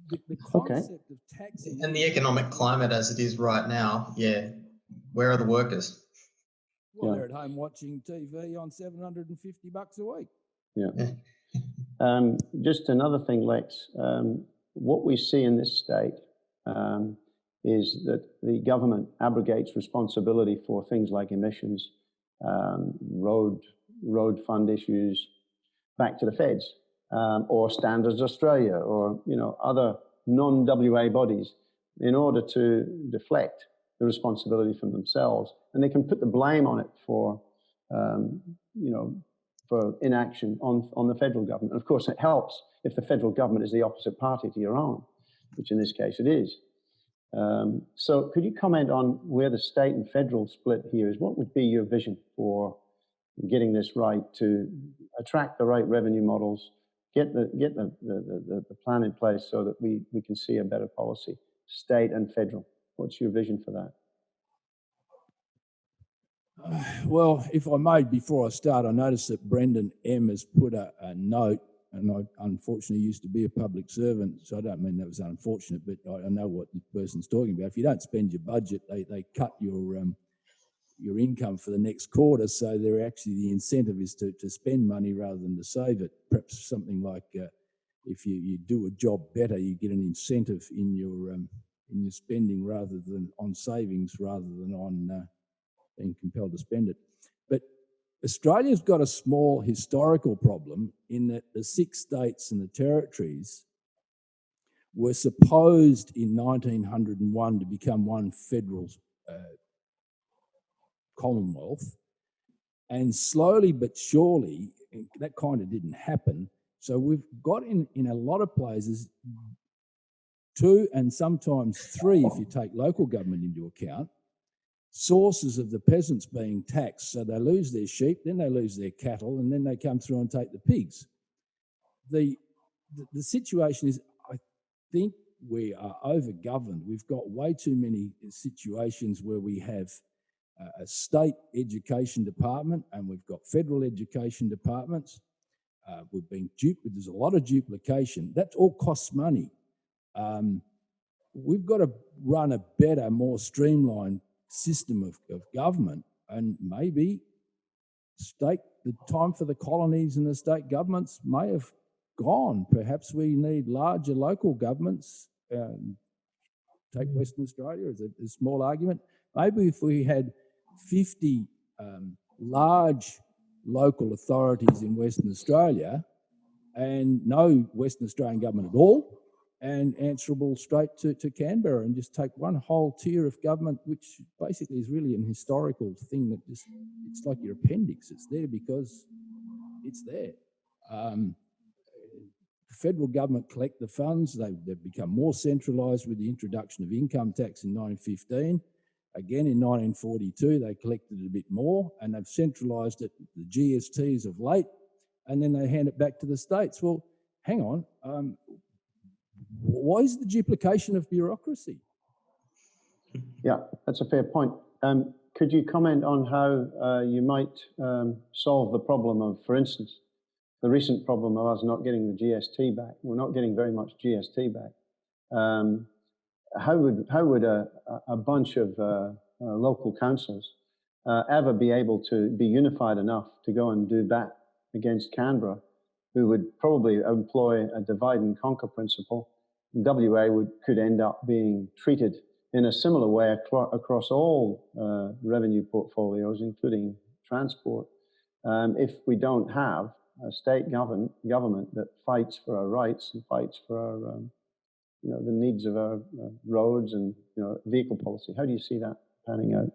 the concept of taxing... And the economic climate as it is right now, where are the workers? Well, they're at home watching TV on $750 a week. Just another thing, Lex. What we see in this state is that the government abrogates responsibility for things like emissions, road fund issues, back to the feds, or Standards Australia, or other non-WA bodies, in order to deflect the responsibility from themselves, and they can put the blame on it for inaction on the federal government. Of course, it helps if the federal government is the opposite party to your own, which in this case it is. So could you comment on where the state and federal split here is? What would be your vision for getting this right, to attract the right revenue models, get the plan in place so that we can see a better policy, state and federal? What's your vision for that? Well, if I may, before I start, I noticed that Brendan M has put a note, and I unfortunately used to be a public servant, so I don't mean that was unfortunate, but I know what the person's talking about. If you don't spend your budget, they cut your income for the next quarter, so the incentive is to spend money rather than to save it. Perhaps something like if you do a job better, you get an incentive in your spending rather than on savings, rather than on being compelled to spend it. But Australia's got a small historical problem in that the 6 states and the territories were supposed in 1901 to become one federal Commonwealth, and slowly but surely that kind of didn't happen. So we've got in a lot of places 2 and sometimes 3, if you take local government into account, sources of the peasants being taxed. So they lose their sheep, then they lose their cattle, and then they come through and take the pigs. The situation is, I think we are over-governed. We've got way too many situations where we have a state education department and we've got federal education departments. There's a lot of duplication. That all costs money. We've got to run a better, more streamlined system of government, and maybe the time for the colonies and the state governments may have gone. Perhaps we need larger local governments. Take Western Australia as a small argument. Maybe if we had 50 large local authorities in Western Australia and no Western Australian government at all, and answerable straight to Canberra, and just take one whole tier of government, which basically is really an historical thing that it's like your appendix. It's there because it's there. The federal government collect the funds. They've become more centralised with the introduction of income tax in 1915. Again, in 1942, they collected a bit more, and they've centralised it, the GSTs of late, and then they hand it back to the states. Well, hang on. Why is the duplication of bureaucracy? Yeah, that's a fair point. Could you comment on how you might solve the problem of, for instance, the recent problem of us not getting the GST back? We're not getting very much GST back. How would a bunch of local councils ever be able to be unified enough to go and do that against Canberra, who would probably employ a divide and conquer principle? WA could end up being treated in a similar way across all revenue portfolios, including transport, if we don't have a state government that fights for our rights and fights for our, the needs of our roads and vehicle policy. How do you see that panning out?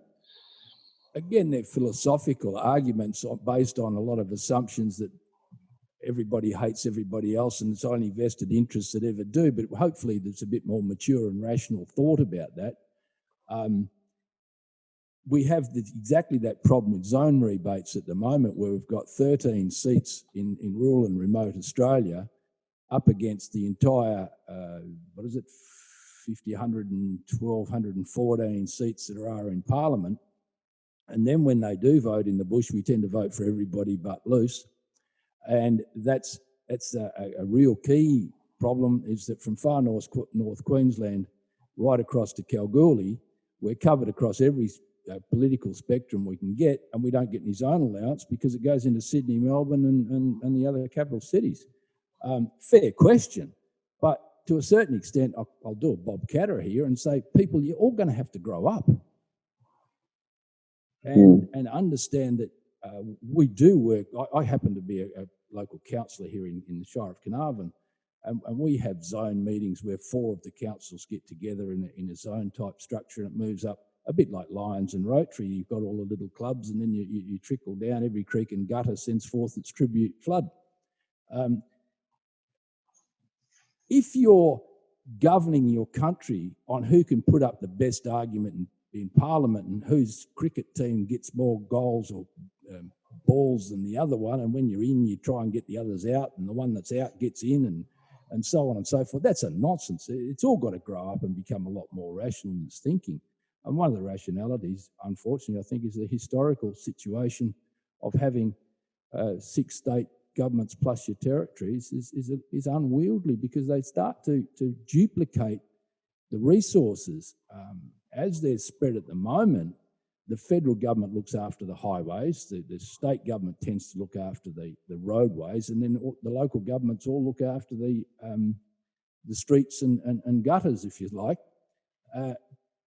Again, they're philosophical arguments based on a lot of assumptions that everybody hates everybody else and it's only vested interests that ever do, but hopefully there's a bit more mature and rational thought about that. We have exactly that problem with zone rebates at the moment, where we've got 13 seats in rural and remote Australia up against the entire, 50, 112, 114 seats that are in Parliament. And then when they do vote in the bush, we tend to vote for everybody but loose. And that's a real key problem, is that from far north Queensland right across to Kalgoorlie, we're covered across every political spectrum we can get, and we don't get any zone allowance because it goes into Sydney, Melbourne and the other capital cities. Fair question, but to a certain extent, I'll do a Bob Catter here and say, people, you're all going to have to grow up and understand that we do work. I happen to be a local councillor here in the Shire of Carnarvon, and we have zone meetings where 4 of the councils get together in a zone type structure, and it moves up a bit like Lions and Rotary. You've got all the little clubs, and then you trickle down. Every creek and gutter sends forth its tribute flood. If you're governing your country on who can put up the best argument in Parliament and whose cricket team gets more goals or balls than the other one, and when you're in, you try and get the others out, and the one that's out gets in, and so on and so forth, that's a nonsense. It's all got to grow up and become a lot more rational in its thinking. And one of the rationalities, unfortunately, I think, is the historical situation of having 6 state governments plus your territories is unwieldy, because they start to duplicate the resources. As they're spread at the moment, the federal government looks after the highways, the state government tends to look after the roadways, and then the local governments all look after the streets and gutters, if you like.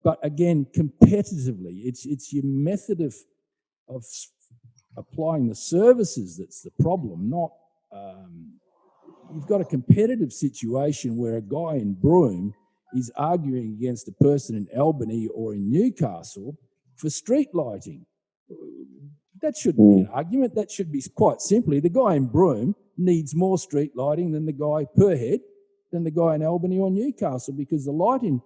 But again, competitively, it's your method of applying the services that's the problem, not... You've got a competitive situation where a guy in Broome is arguing against a person in Albany or in Newcastle for street lighting. That shouldn't be an argument. That should be quite simply, the guy in Broome needs more street lighting than the guy per head, than the guy in Albany or Newcastle, because the light in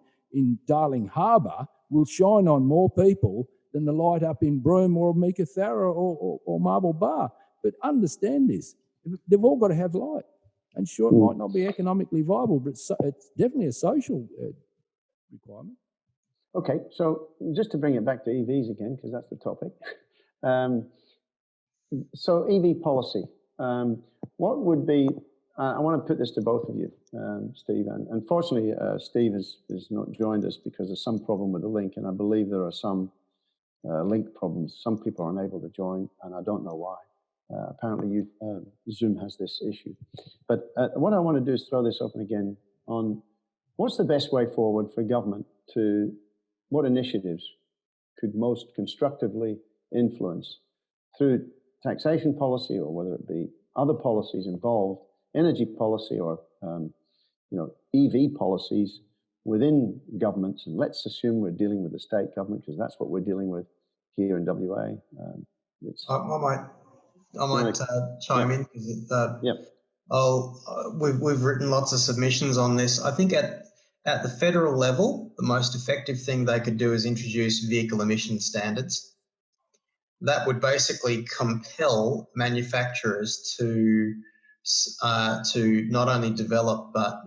Darling Harbour will shine on more people than the light up in Broome or Meekatharra or Marble Bar. But understand this, they've all got to have light. And sure, it might not be economically viable, but it's definitely a social requirement. Okay, so just to bring it back to EVs again, because that's the topic. So EV policy, what would be... I want to put this to both of you, Steve. And unfortunately, Steve has not joined us because there's some problem with the link, and I believe there are some link problems. Some people are unable to join, and I don't know why. Apparently, Zoom has this issue. But what I want to do is throw this open again on what's the best way forward for government to... What initiatives could most constructively influence through taxation policy, or whether it be other policies involved, energy policy, or EV policies within governments? And let's assume we're dealing with the state government, because that's what we're dealing with here in WA. I might chime in, because we've written lots of submissions on this. I think at the federal level, the most effective thing they could do is introduce vehicle emission standards. That would basically compel manufacturers to not only develop but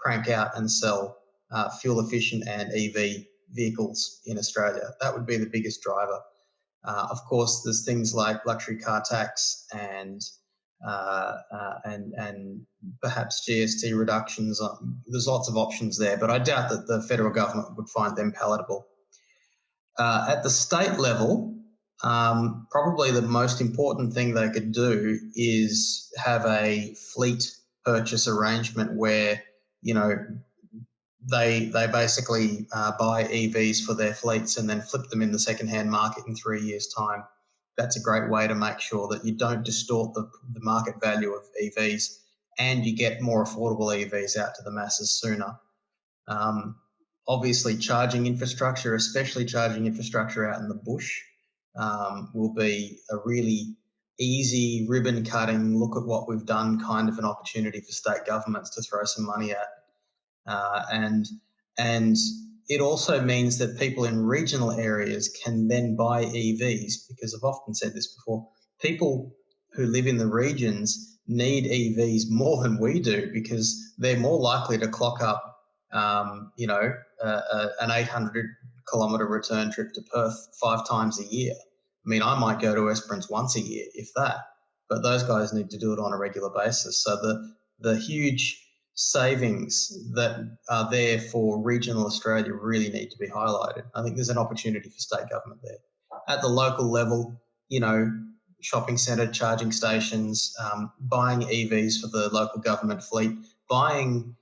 crank out and sell fuel efficient and EV vehicles in Australia. That would be the biggest driver. Of course, there's things like luxury car tax and perhaps GST reductions. There's lots of options there, but I doubt that the federal government would find them palatable. At the state level, probably the most important thing they could do is have a fleet purchase arrangement where, you know, they basically buy EVs for their fleets and then flip them in the second-hand market in 3 years' time. That's a great way to make sure that you don't distort the market value of EVs and you get more affordable EVs out to the masses sooner. Obviously, charging infrastructure, especially charging infrastructure out in the bush, will be a really easy ribbon-cutting, look at what we've done kind of an opportunity for state governments to throw some money at. And it also means that people in regional areas can then buy EVs, because I've often said this before, people who live in the regions need EVs more than we do, because they're more likely to clock up, you know, an 800-kilometre return trip to Perth 5 times a year. I mean, I might go to Esperance once a year, if that, but those guys need to do it on a regular basis. So the huge savings that are there for regional Australia really need to be highlighted. I think there's an opportunity for state government there. At the local level, you know, shopping centre charging stations, buying EVs for the local government fleet, buying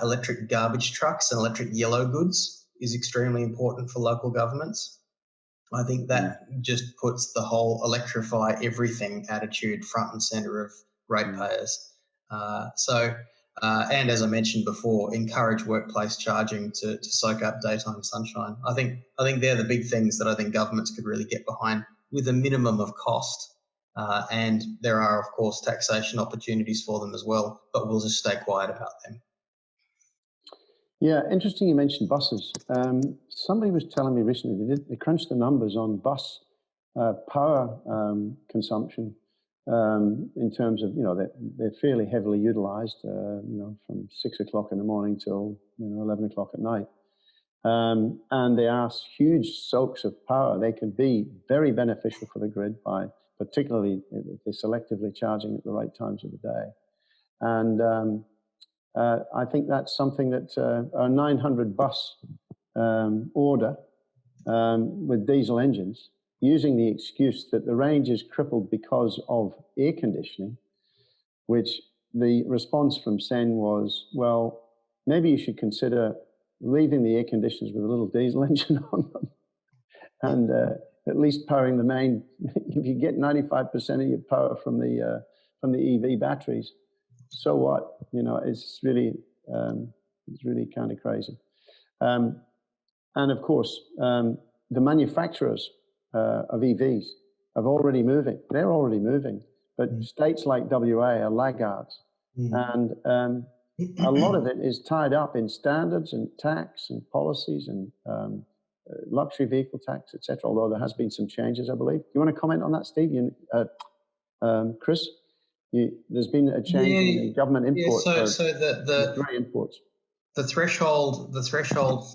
electric garbage trucks and electric yellow goods is extremely important for local governments. I think that just puts the whole electrify everything attitude front and centre of ratepayers. And as I mentioned before, encourage workplace charging to soak up daytime sunshine. I think they're the big things that I think governments could really get behind with a minimum of cost. And there are, of course, taxation opportunities for them as well, but we'll just stay quiet about them. Yeah, interesting you mentioned buses. Somebody was telling me recently they crunched the numbers on bus power consumption in terms of, you know, they're fairly heavily utilized, you know, from 6 o'clock in the morning till, you know, 11 o'clock at night. And they are huge soaks of power. They can be very beneficial for the grid by, particularly if they're selectively charging at the right times of the day. And I think that's something that a 900 bus order with diesel engines, using the excuse that the range is crippled because of air conditioning, which the response from Sen was, well, maybe you should consider leaving the air conditioners with a little diesel engine on them and at least powering the main. If you get 95% of your power from the EV batteries, so what? You know, it's really kind of crazy. And of course, the manufacturers of EVs are already moving. They're already moving, but states like WA are laggards, and a lot of it is tied up in standards and tax and policies and luxury vehicle tax, etc. Although there has been some changes, I believe. Do you want to comment on that, Steve? Chris? There's been a change in the government import. Yeah, so the imports. The threshold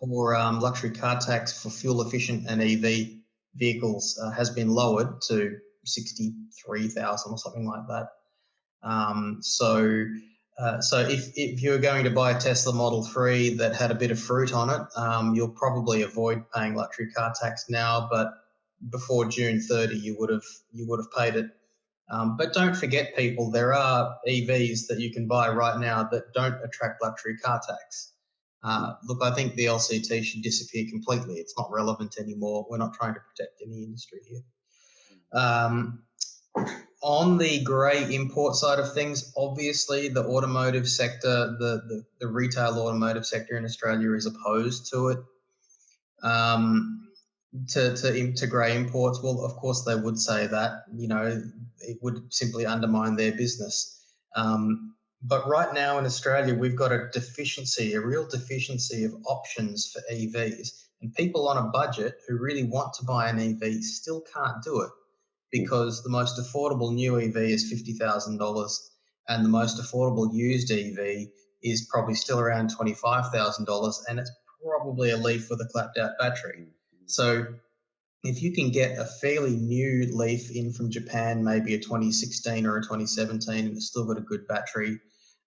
for luxury car tax for fuel efficient and EV vehicles has been lowered to 63,000 or something like that. So if you're going to buy a Tesla Model 3 that had a bit of fruit on it, you'll probably avoid paying luxury car tax now, but before June 30, you would have paid it. But don't forget, people, there are EVs that you can buy right now that don't attract luxury car tax. Look, I think the LCT should disappear completely. It's not relevant anymore. We're not trying to protect any industry here. On the grey import side of things, obviously the automotive sector, the retail automotive sector in Australia is opposed to it. To grey imports, well, of course they would say that, you know, it would simply undermine their business. But right now in Australia, we've got a real deficiency of options for EVs, and people on a budget who really want to buy an EV still can't do it, because the most affordable new EV is $50,000 and the most affordable used EV is probably still around $25,000, and it's probably a Leaf with a clapped out battery. So if you can get a fairly new Leaf in from Japan, maybe a 2016 or a 2017, and it's still got a good battery,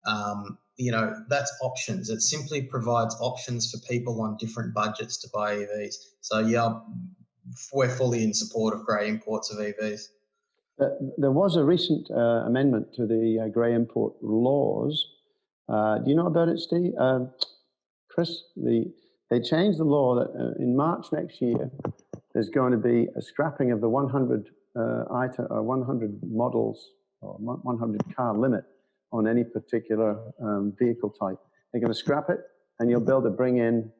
that's options. It simply provides options for people on different budgets to buy EVs. So yeah, we're fully in support of grey imports of EVs. There was a recent amendment to the grey import laws. Do you know about it, Steve? Chris, they changed the law that in March next year, there's going to be a scrapping of the 100 models or 100 car limit on any particular vehicle type. They're going to scrap it, and you'll be able to bring in,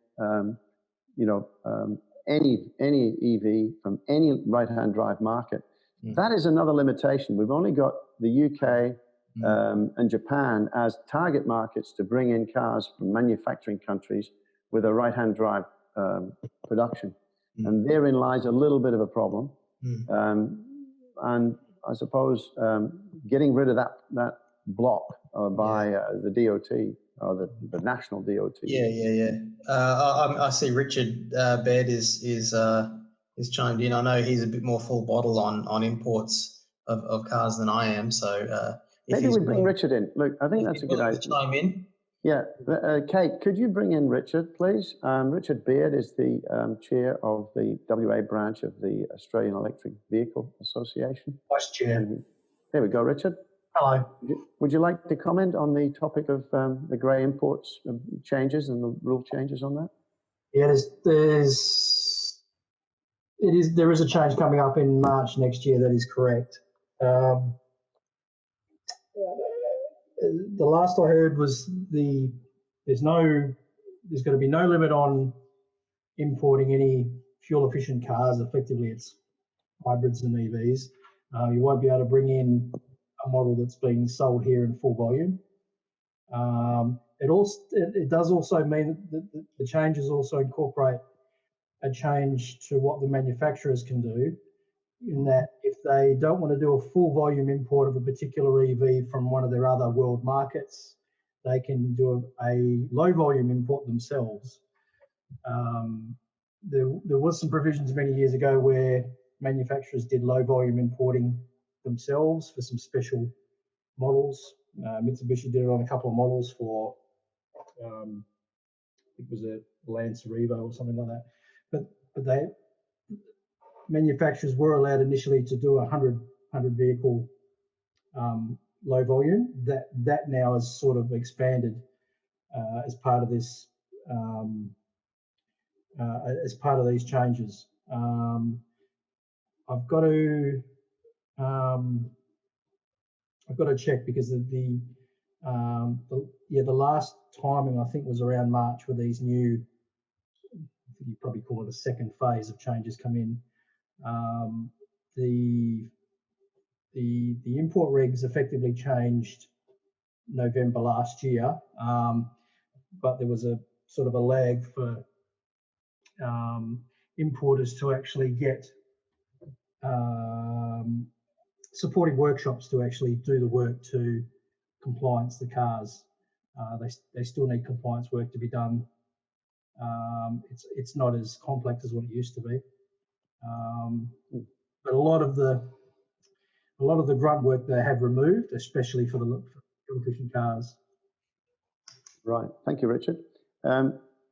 any EV from any right-hand drive market. That is another limitation. We've only got the UK and Japan as target markets to bring in cars from manufacturing countries with a right-hand drive production. And therein lies a little bit of a problem. And I suppose getting rid of that block by the DOT or the national DOT. I see Richard Baird is chimed in. I know he's a bit more full bottle on imports of cars than I am. So maybe we bring Richard in. Look, I think that's a good idea. Chime in. Yeah, Kate, could you bring in Richard, please? Richard Baird is the chair of the WA branch of the Australian Electric Vehicle Association. Vice Chair. There we go, Richard. Hello. Would you like to comment on the topic of the grey imports changes and the rule changes on that? Yeah, there is a change coming up in March next year. That is correct. The last I heard was there's going to be no limit on importing any fuel efficient cars. Effectively, it's hybrids and EVs. You won't be able to bring in a model that's being sold here in full volume. It does also mean that the changes also incorporate a change to what the manufacturers can do, in that if they don't want to do a full volume import of a particular EV from one of their other world markets, they can do a low volume import themselves. There was some provisions many years ago where manufacturers did low volume importing themselves for some special models. Mitsubishi did it on a couple of models for, it was a Lancer Evo or something like that. But manufacturers were allowed initially to do 100 vehicle low volume. That now is sort of expanded as part of this, as part of these changes. I've got to check, because the last timing I think was around March, with these new, you probably call it a second phase of changes come in. The import regs effectively changed November last year, but there was a sort of a lag for importers to actually get supporting workshops to actually do the work to compliance the cars. They still need compliance work to be done. It's not as complex as what it used to be, but a lot of the grunt work they have removed, especially for the fuel efficient cars. Right, thank you, Richard.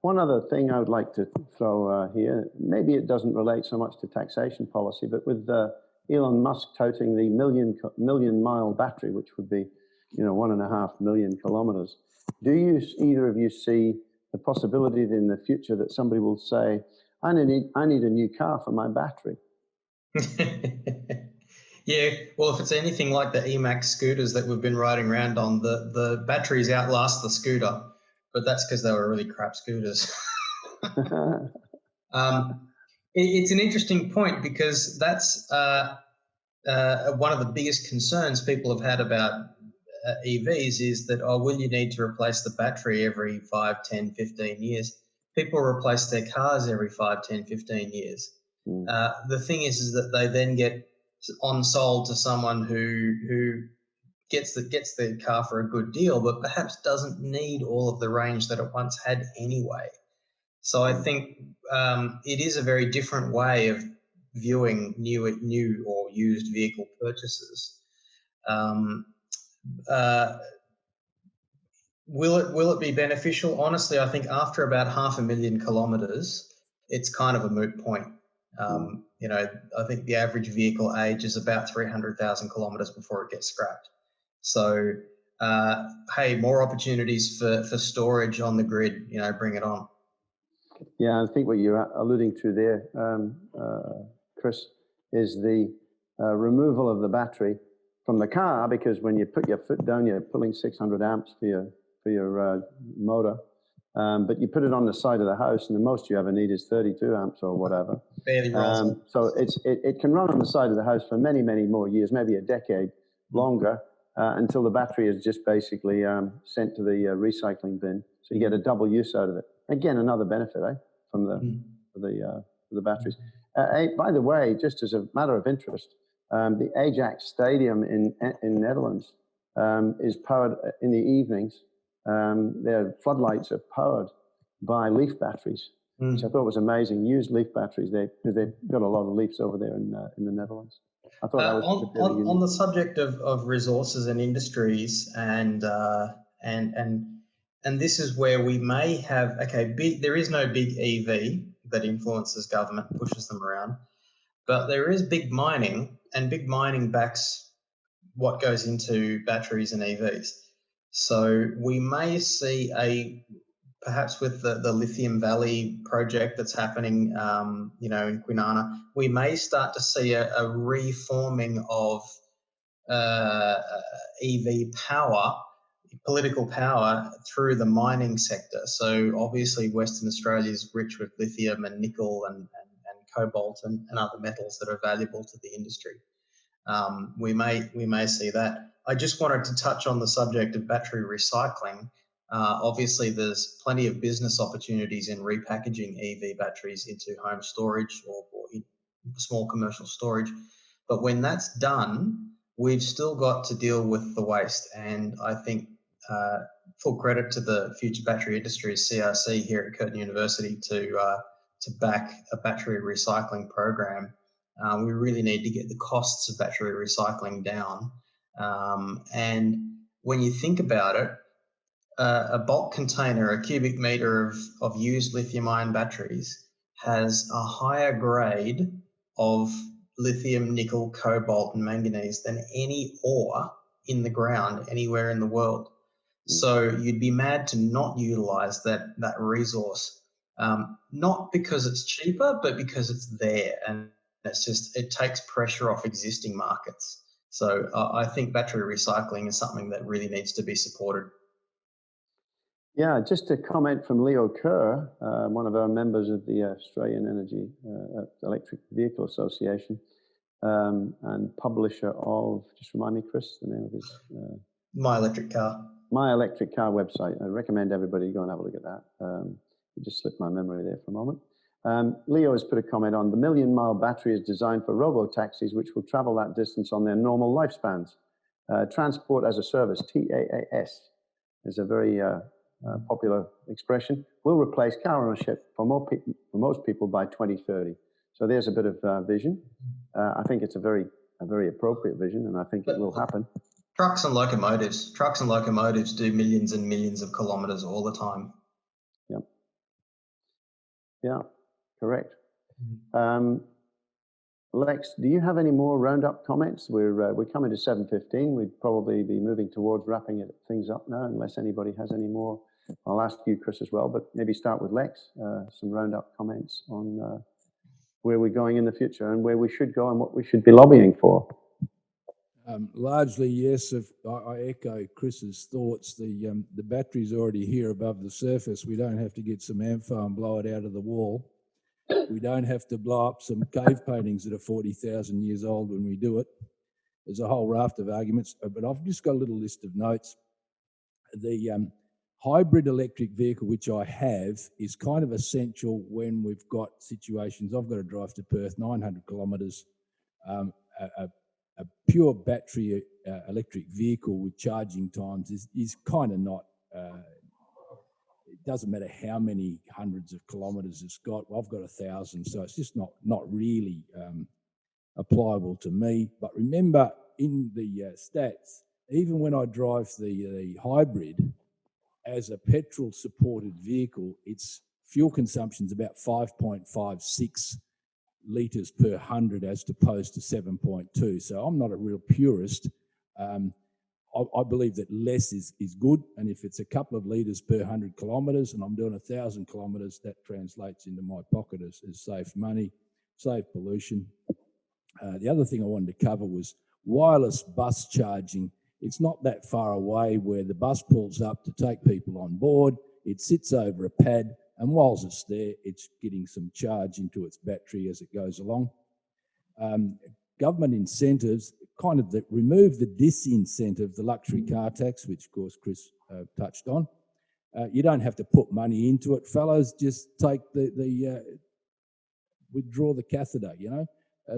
One other thing I would like to throw here, maybe it doesn't relate so much to taxation policy, but with Elon Musk touting the million mile battery, which would be 1.5 million kilometers, do either of you see the possibility that in the future that somebody will say, I need a new car for my battery? Yeah, well, if it's anything like the EMAX scooters that we've been riding around on, the batteries outlast the scooter, but that's because they were really crap scooters. It's an interesting point, because that's one of the biggest concerns people have had about EVs is that, will you need to replace the battery every 5, 10, 15 years? People replace their cars every 5, 10, 15 years. The thing is that they then get on-sold to someone who gets the car for a good deal, but perhaps doesn't need all of the range that it once had anyway. So I think it is a very different way of viewing new or used vehicle purchases. Will it be beneficial? Honestly, I think after about 500,000 kilometres, it's kind of a moot point. You know, I think the average vehicle age is about 300,000 kilometres before it gets scrapped. So, hey, more opportunities for storage on the grid. You know, bring it on. Yeah, I think what you're alluding to there, Chris, is the removal of the battery from the car, because when you put your foot down, you're pulling 600 amps for your motor, but you put it on the side of the house, and the most you ever need is 32 amps or whatever. Barely rolls. So it can run on the side of the house for many, many more years, maybe a decade longer, until the battery is just basically sent to the recycling bin. So you get a double use out of it. Again, another benefit, from the batteries. By the way, just as a matter of interest, the Ajax Stadium in Netherlands is powered in the evenings. Their floodlights are powered by leaf batteries, which I thought was amazing. Used leaf batteries, because they've got a lot of leaves over there in the Netherlands. I thought that was on the subject of resources and industries, and this is where we may have there is no big EV that influences government, pushes them around, but there is big mining, and big mining backs what goes into batteries and EVs. So we may see perhaps with the Lithium Valley project that's happening, you know, in Kwinana, we may start to see a reforming of EV power, political power, through the mining sector. So obviously Western Australia is rich with lithium and nickel and cobalt and other metals that are valuable to the industry. We may see that. I just wanted to touch on the subject of battery recycling. Obviously, there's plenty of business opportunities in repackaging EV batteries into home storage or small commercial storage. But when that's done, we've still got to deal with the waste. And I think full credit to the Future Battery Industries CRC here at Curtin University to back a battery recycling program. We really need to get the costs of battery recycling down. And when you think about it, a bulk container, a cubic meter of used lithium-ion batteries has a higher grade of lithium, nickel, cobalt, and manganese than any ore in the ground anywhere in the world. So you'd be mad to not utilize that resource, not because it's cheaper, but because it's there, and it takes pressure off existing markets. So I think battery recycling is something that really needs to be supported. Yeah, just a comment from Leo Kerr, one of our members of the Australian Energy Electric Vehicle Association, and publisher of, just remind me, Chris, the name of his... My Electric Car. My Electric Car website. I recommend everybody go and have a look at that. It just slipped my memory there for a moment. Leo has put a comment on, the 1 million mile battery is designed for robo-taxis, which will travel that distance on their normal lifespans. Transport as a service, TaaS, is a very popular expression, will replace car ownership for most people by 2030. So there's a bit of vision. I think it's a very appropriate vision, and I think it will happen. Trucks and locomotives do millions and millions of kilometres all the time. Yep. Yeah, correct. Lex, do you have any more roundup comments? We're coming to 7:15. We'd probably be moving towards wrapping things up now, unless anybody has any more. I'll ask you, Chris, as well, but maybe start with Lex, some roundup comments on where we're going in the future and where we should go and what we should be lobbying for. Largely, yes. I echo Chris's thoughts. The battery's already here above the surface. We don't have to get some AMFO and blow it out of the wall. We don't have to blow up some cave paintings that are 40,000 years old when we do it. There's a whole raft of arguments, but I've just got a little list of notes. The hybrid electric vehicle, which I have, is kind of essential when we've got situations. I've got to drive to Perth, 900 kilometres. A pure battery electric vehicle with charging times is kind of not, doesn't matter how many hundreds of kilometres it's got. Well, I've got 1,000, so it's just not really applicable to me. But remember, in the stats, even when I drive the hybrid as a petrol-supported vehicle, its fuel consumption is about 5.56 litres per 100 as opposed to 7.2. So I'm not a real purist. I believe that less is good, and if it's a couple of litres per 100 kilometres and I'm doing 1,000 kilometres, that translates into my pocket as safe money, safe pollution. The other thing I wanted to cover was wireless bus charging. It's not that far away where the bus pulls up to take people on board. It sits over a pad, and whilst it's there, it's getting some charge into its battery as it goes along. Government incentives kind of remove the disincentive, the luxury car tax, which of course Chris touched on. You don't have to put money into it, fellows. Just take withdraw the catheter,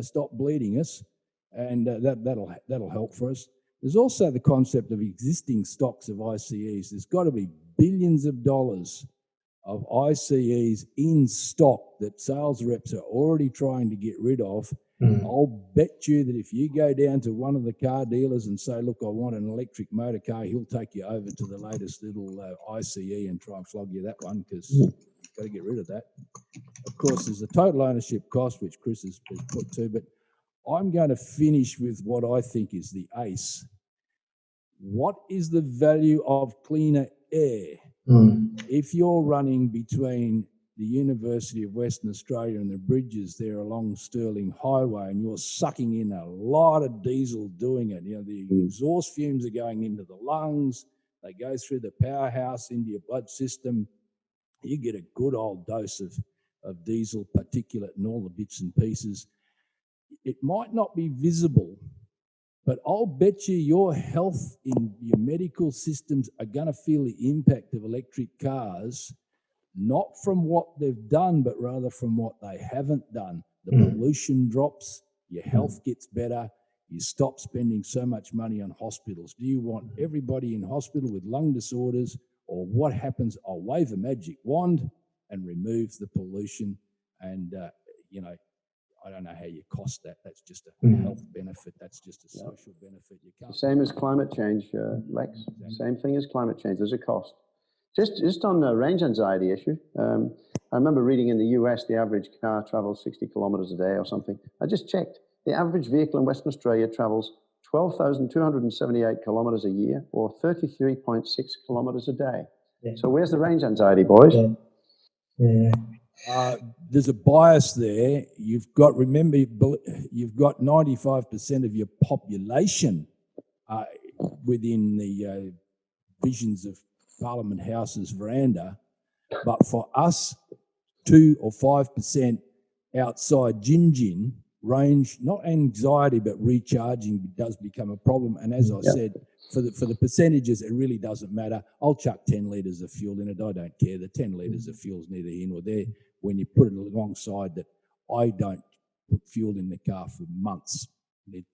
stop bleeding us, and that'll help for us. There's also the concept of existing stocks of ICEs. There's got to be billions of dollars of ICEs in stock that sales reps are already trying to get rid of. I'll bet you that if you go down to one of the car dealers and say, look, I want an electric motor car, he'll take you over to the latest little ICE and try and flog you that one, because you've got to get rid of that. Of course, there's the total ownership cost, which Chris has put to, but I'm going to finish with what I think is the ace. What is the value of cleaner air? If you're running between the University of Western Australia and the bridges there along Stirling Highway, and you're sucking in a lot of diesel doing it, the exhaust fumes are going into the lungs, they go through the powerhouse into your blood system, you get a good old dose of diesel particulate and all the bits and pieces. It might not be visible, but I'll bet you your health in your medical systems are going to feel the impact of electric cars, not from what they've done, but rather from what they haven't done. The pollution drops, your health gets better, you stop spending so much money on hospitals. Do you want everybody in hospital with lung disorders, or what happens? I'll wave a magic wand and remove the pollution, and, I don't know how you cost that. That's just a health benefit. That's just a social benefit. You can't. Same as climate change, Lex. Same thing as climate change. There's a cost. Just on the range anxiety issue, I remember reading in the US, the average car travels 60 kilometres a day or something. I just checked. The average vehicle in Western Australia travels 12,278 kilometres a year, or 33.6 kilometres a day. Yeah. So where's the range anxiety, boys? Yeah. There's a bias there. You've got 95% of your population within the visions of Parliament House's veranda, but for us, 2 or 5% outside Gin range, not anxiety but recharging does become a problem. And as I said, for the percentages, it really doesn't matter. I'll chuck 10 litres of fuel in it. I don't care. The 10 litres of fuel is neither here nor there. When you put it alongside that, I don't put fuel in the car for months.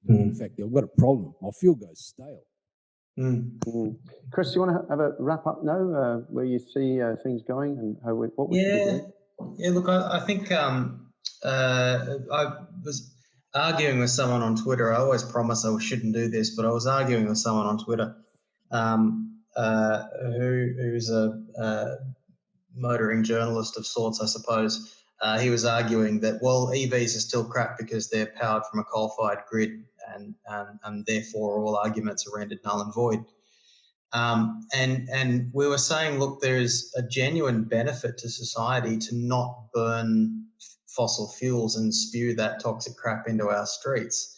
In fact, I've got a problem. My fuel goes stale. Chris, do you want to have a wrap up now, where you see things going and what we should be doing? Yeah, look, I think I was arguing with someone on Twitter. I always promise I shouldn't do this, but I was arguing with someone on Twitter who's a motoring journalist of sorts, I suppose. He was arguing that, well, EVs are still crap because they're powered from a coal-fired grid, and therefore all arguments are rendered null and void. And we were saying, look, there is a genuine benefit to society to not burn fossil fuels and spew that toxic crap into our streets.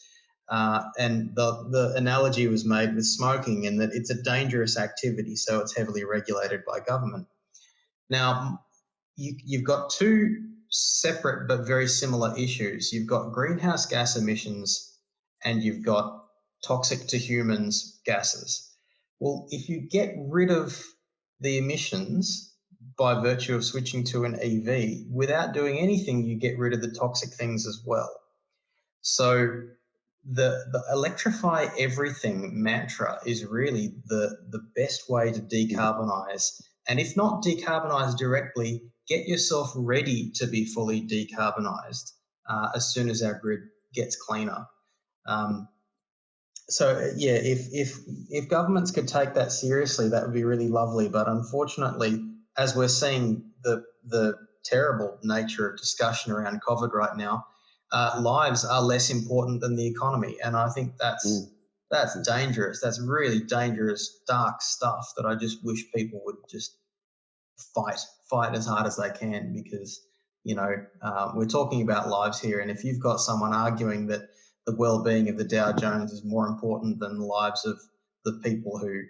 And the analogy was made with smoking, in that it's a dangerous activity, so it's heavily regulated by government. Now, you've got two separate but very similar issues. You've got greenhouse gas emissions and you've got toxic to humans gases. Well, if you get rid of the emissions by virtue of switching to an EV, without doing anything, you get rid of the toxic things as well. So the electrify everything mantra is really the best way to decarbonise And if not decarbonise directly, get yourself ready to be fully decarbonised as soon as our grid gets cleaner. So yeah, if governments could take that seriously, that would be really lovely. But unfortunately, as we're seeing the terrible nature of discussion around COVID right now, lives are less important than the economy, and I think that's dangerous. That's really dangerous, dark stuff that I just wish people would just fight as hard as they can, because we're talking about lives here, and if you've got someone arguing that the well-being of the Dow Jones is more important than the lives of the people who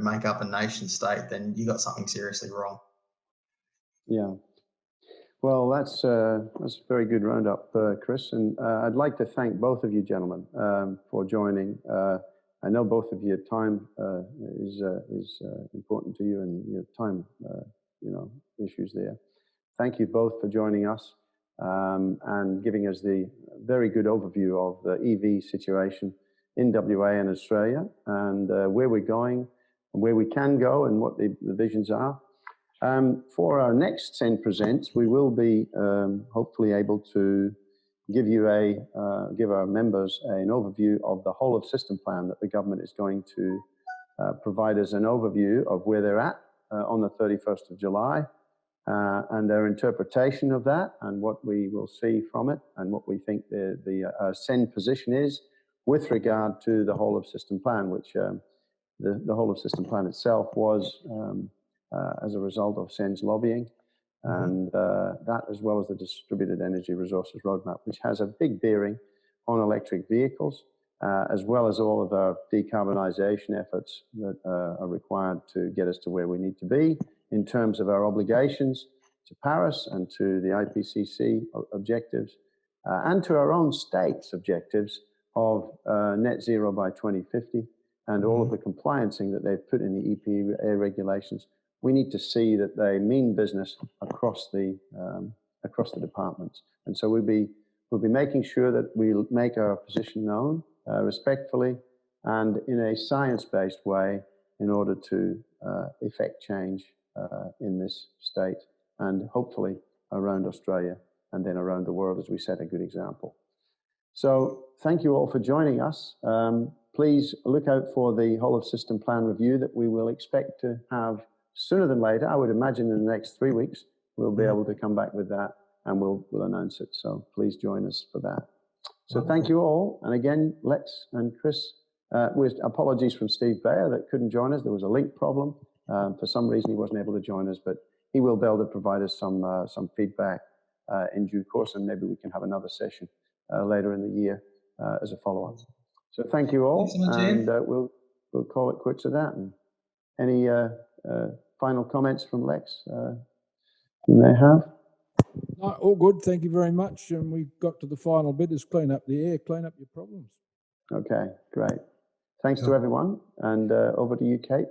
make up a nation state, then you got something seriously wrong. Yeah. Well, that's a very good roundup, Chris, and I'd like to thank both of you gentlemen for joining. I know both of your time is important to you, and your time issues there. Thank you both for joining us and giving us the very good overview of the EV situation in WA and Australia, and where we're going and where we can go and what the visions are. For our next Send Presents, we will be hopefully able to give our members an overview of the whole of system plan that the government is going to provide us an overview of where they're at on the 31st of July and their interpretation of that and what we will see from it and what we think the Send position is with regard to the whole of system plan, which the whole of system plan itself was as a result of Send's lobbying, and that, as well as the Distributed Energy Resources Roadmap, which has a big bearing on electric vehicles, as well as all of our decarbonisation efforts that are required to get us to where we need to be in terms of our obligations to Paris and to the IPCC objectives, and to our own state's objectives of net zero by 2050, and all of the compliancing that they've put in the EPA regulations. We need to see that they mean business across the departments, and so we'll be making sure that we make our position known respectfully and in a science-based way in order to effect change in this state and hopefully around Australia and then around the world as we set a good example. So thank you all for joining us. Please look out for the whole of system plan review that we will expect to have sooner than later. I would imagine in the next 3 weeks, we'll be able to come back with that and we'll announce it. So please join us for that. So thank you all. And again, Lex and Chris, with apologies from Steve Baird that couldn't join us. There was a link problem. For some reason, he wasn't able to join us, but he will be able to provide us some feedback in due course, and maybe we can have another session later in the year as a follow-up. So thank you all, and we'll call it quits at that. And any final comments from Lex you may have? No, all good. Thank you very much. And we got to the final bit: is clean up the air, clean up your problems. Okay, great. Thanks to everyone, and over to you, Kate.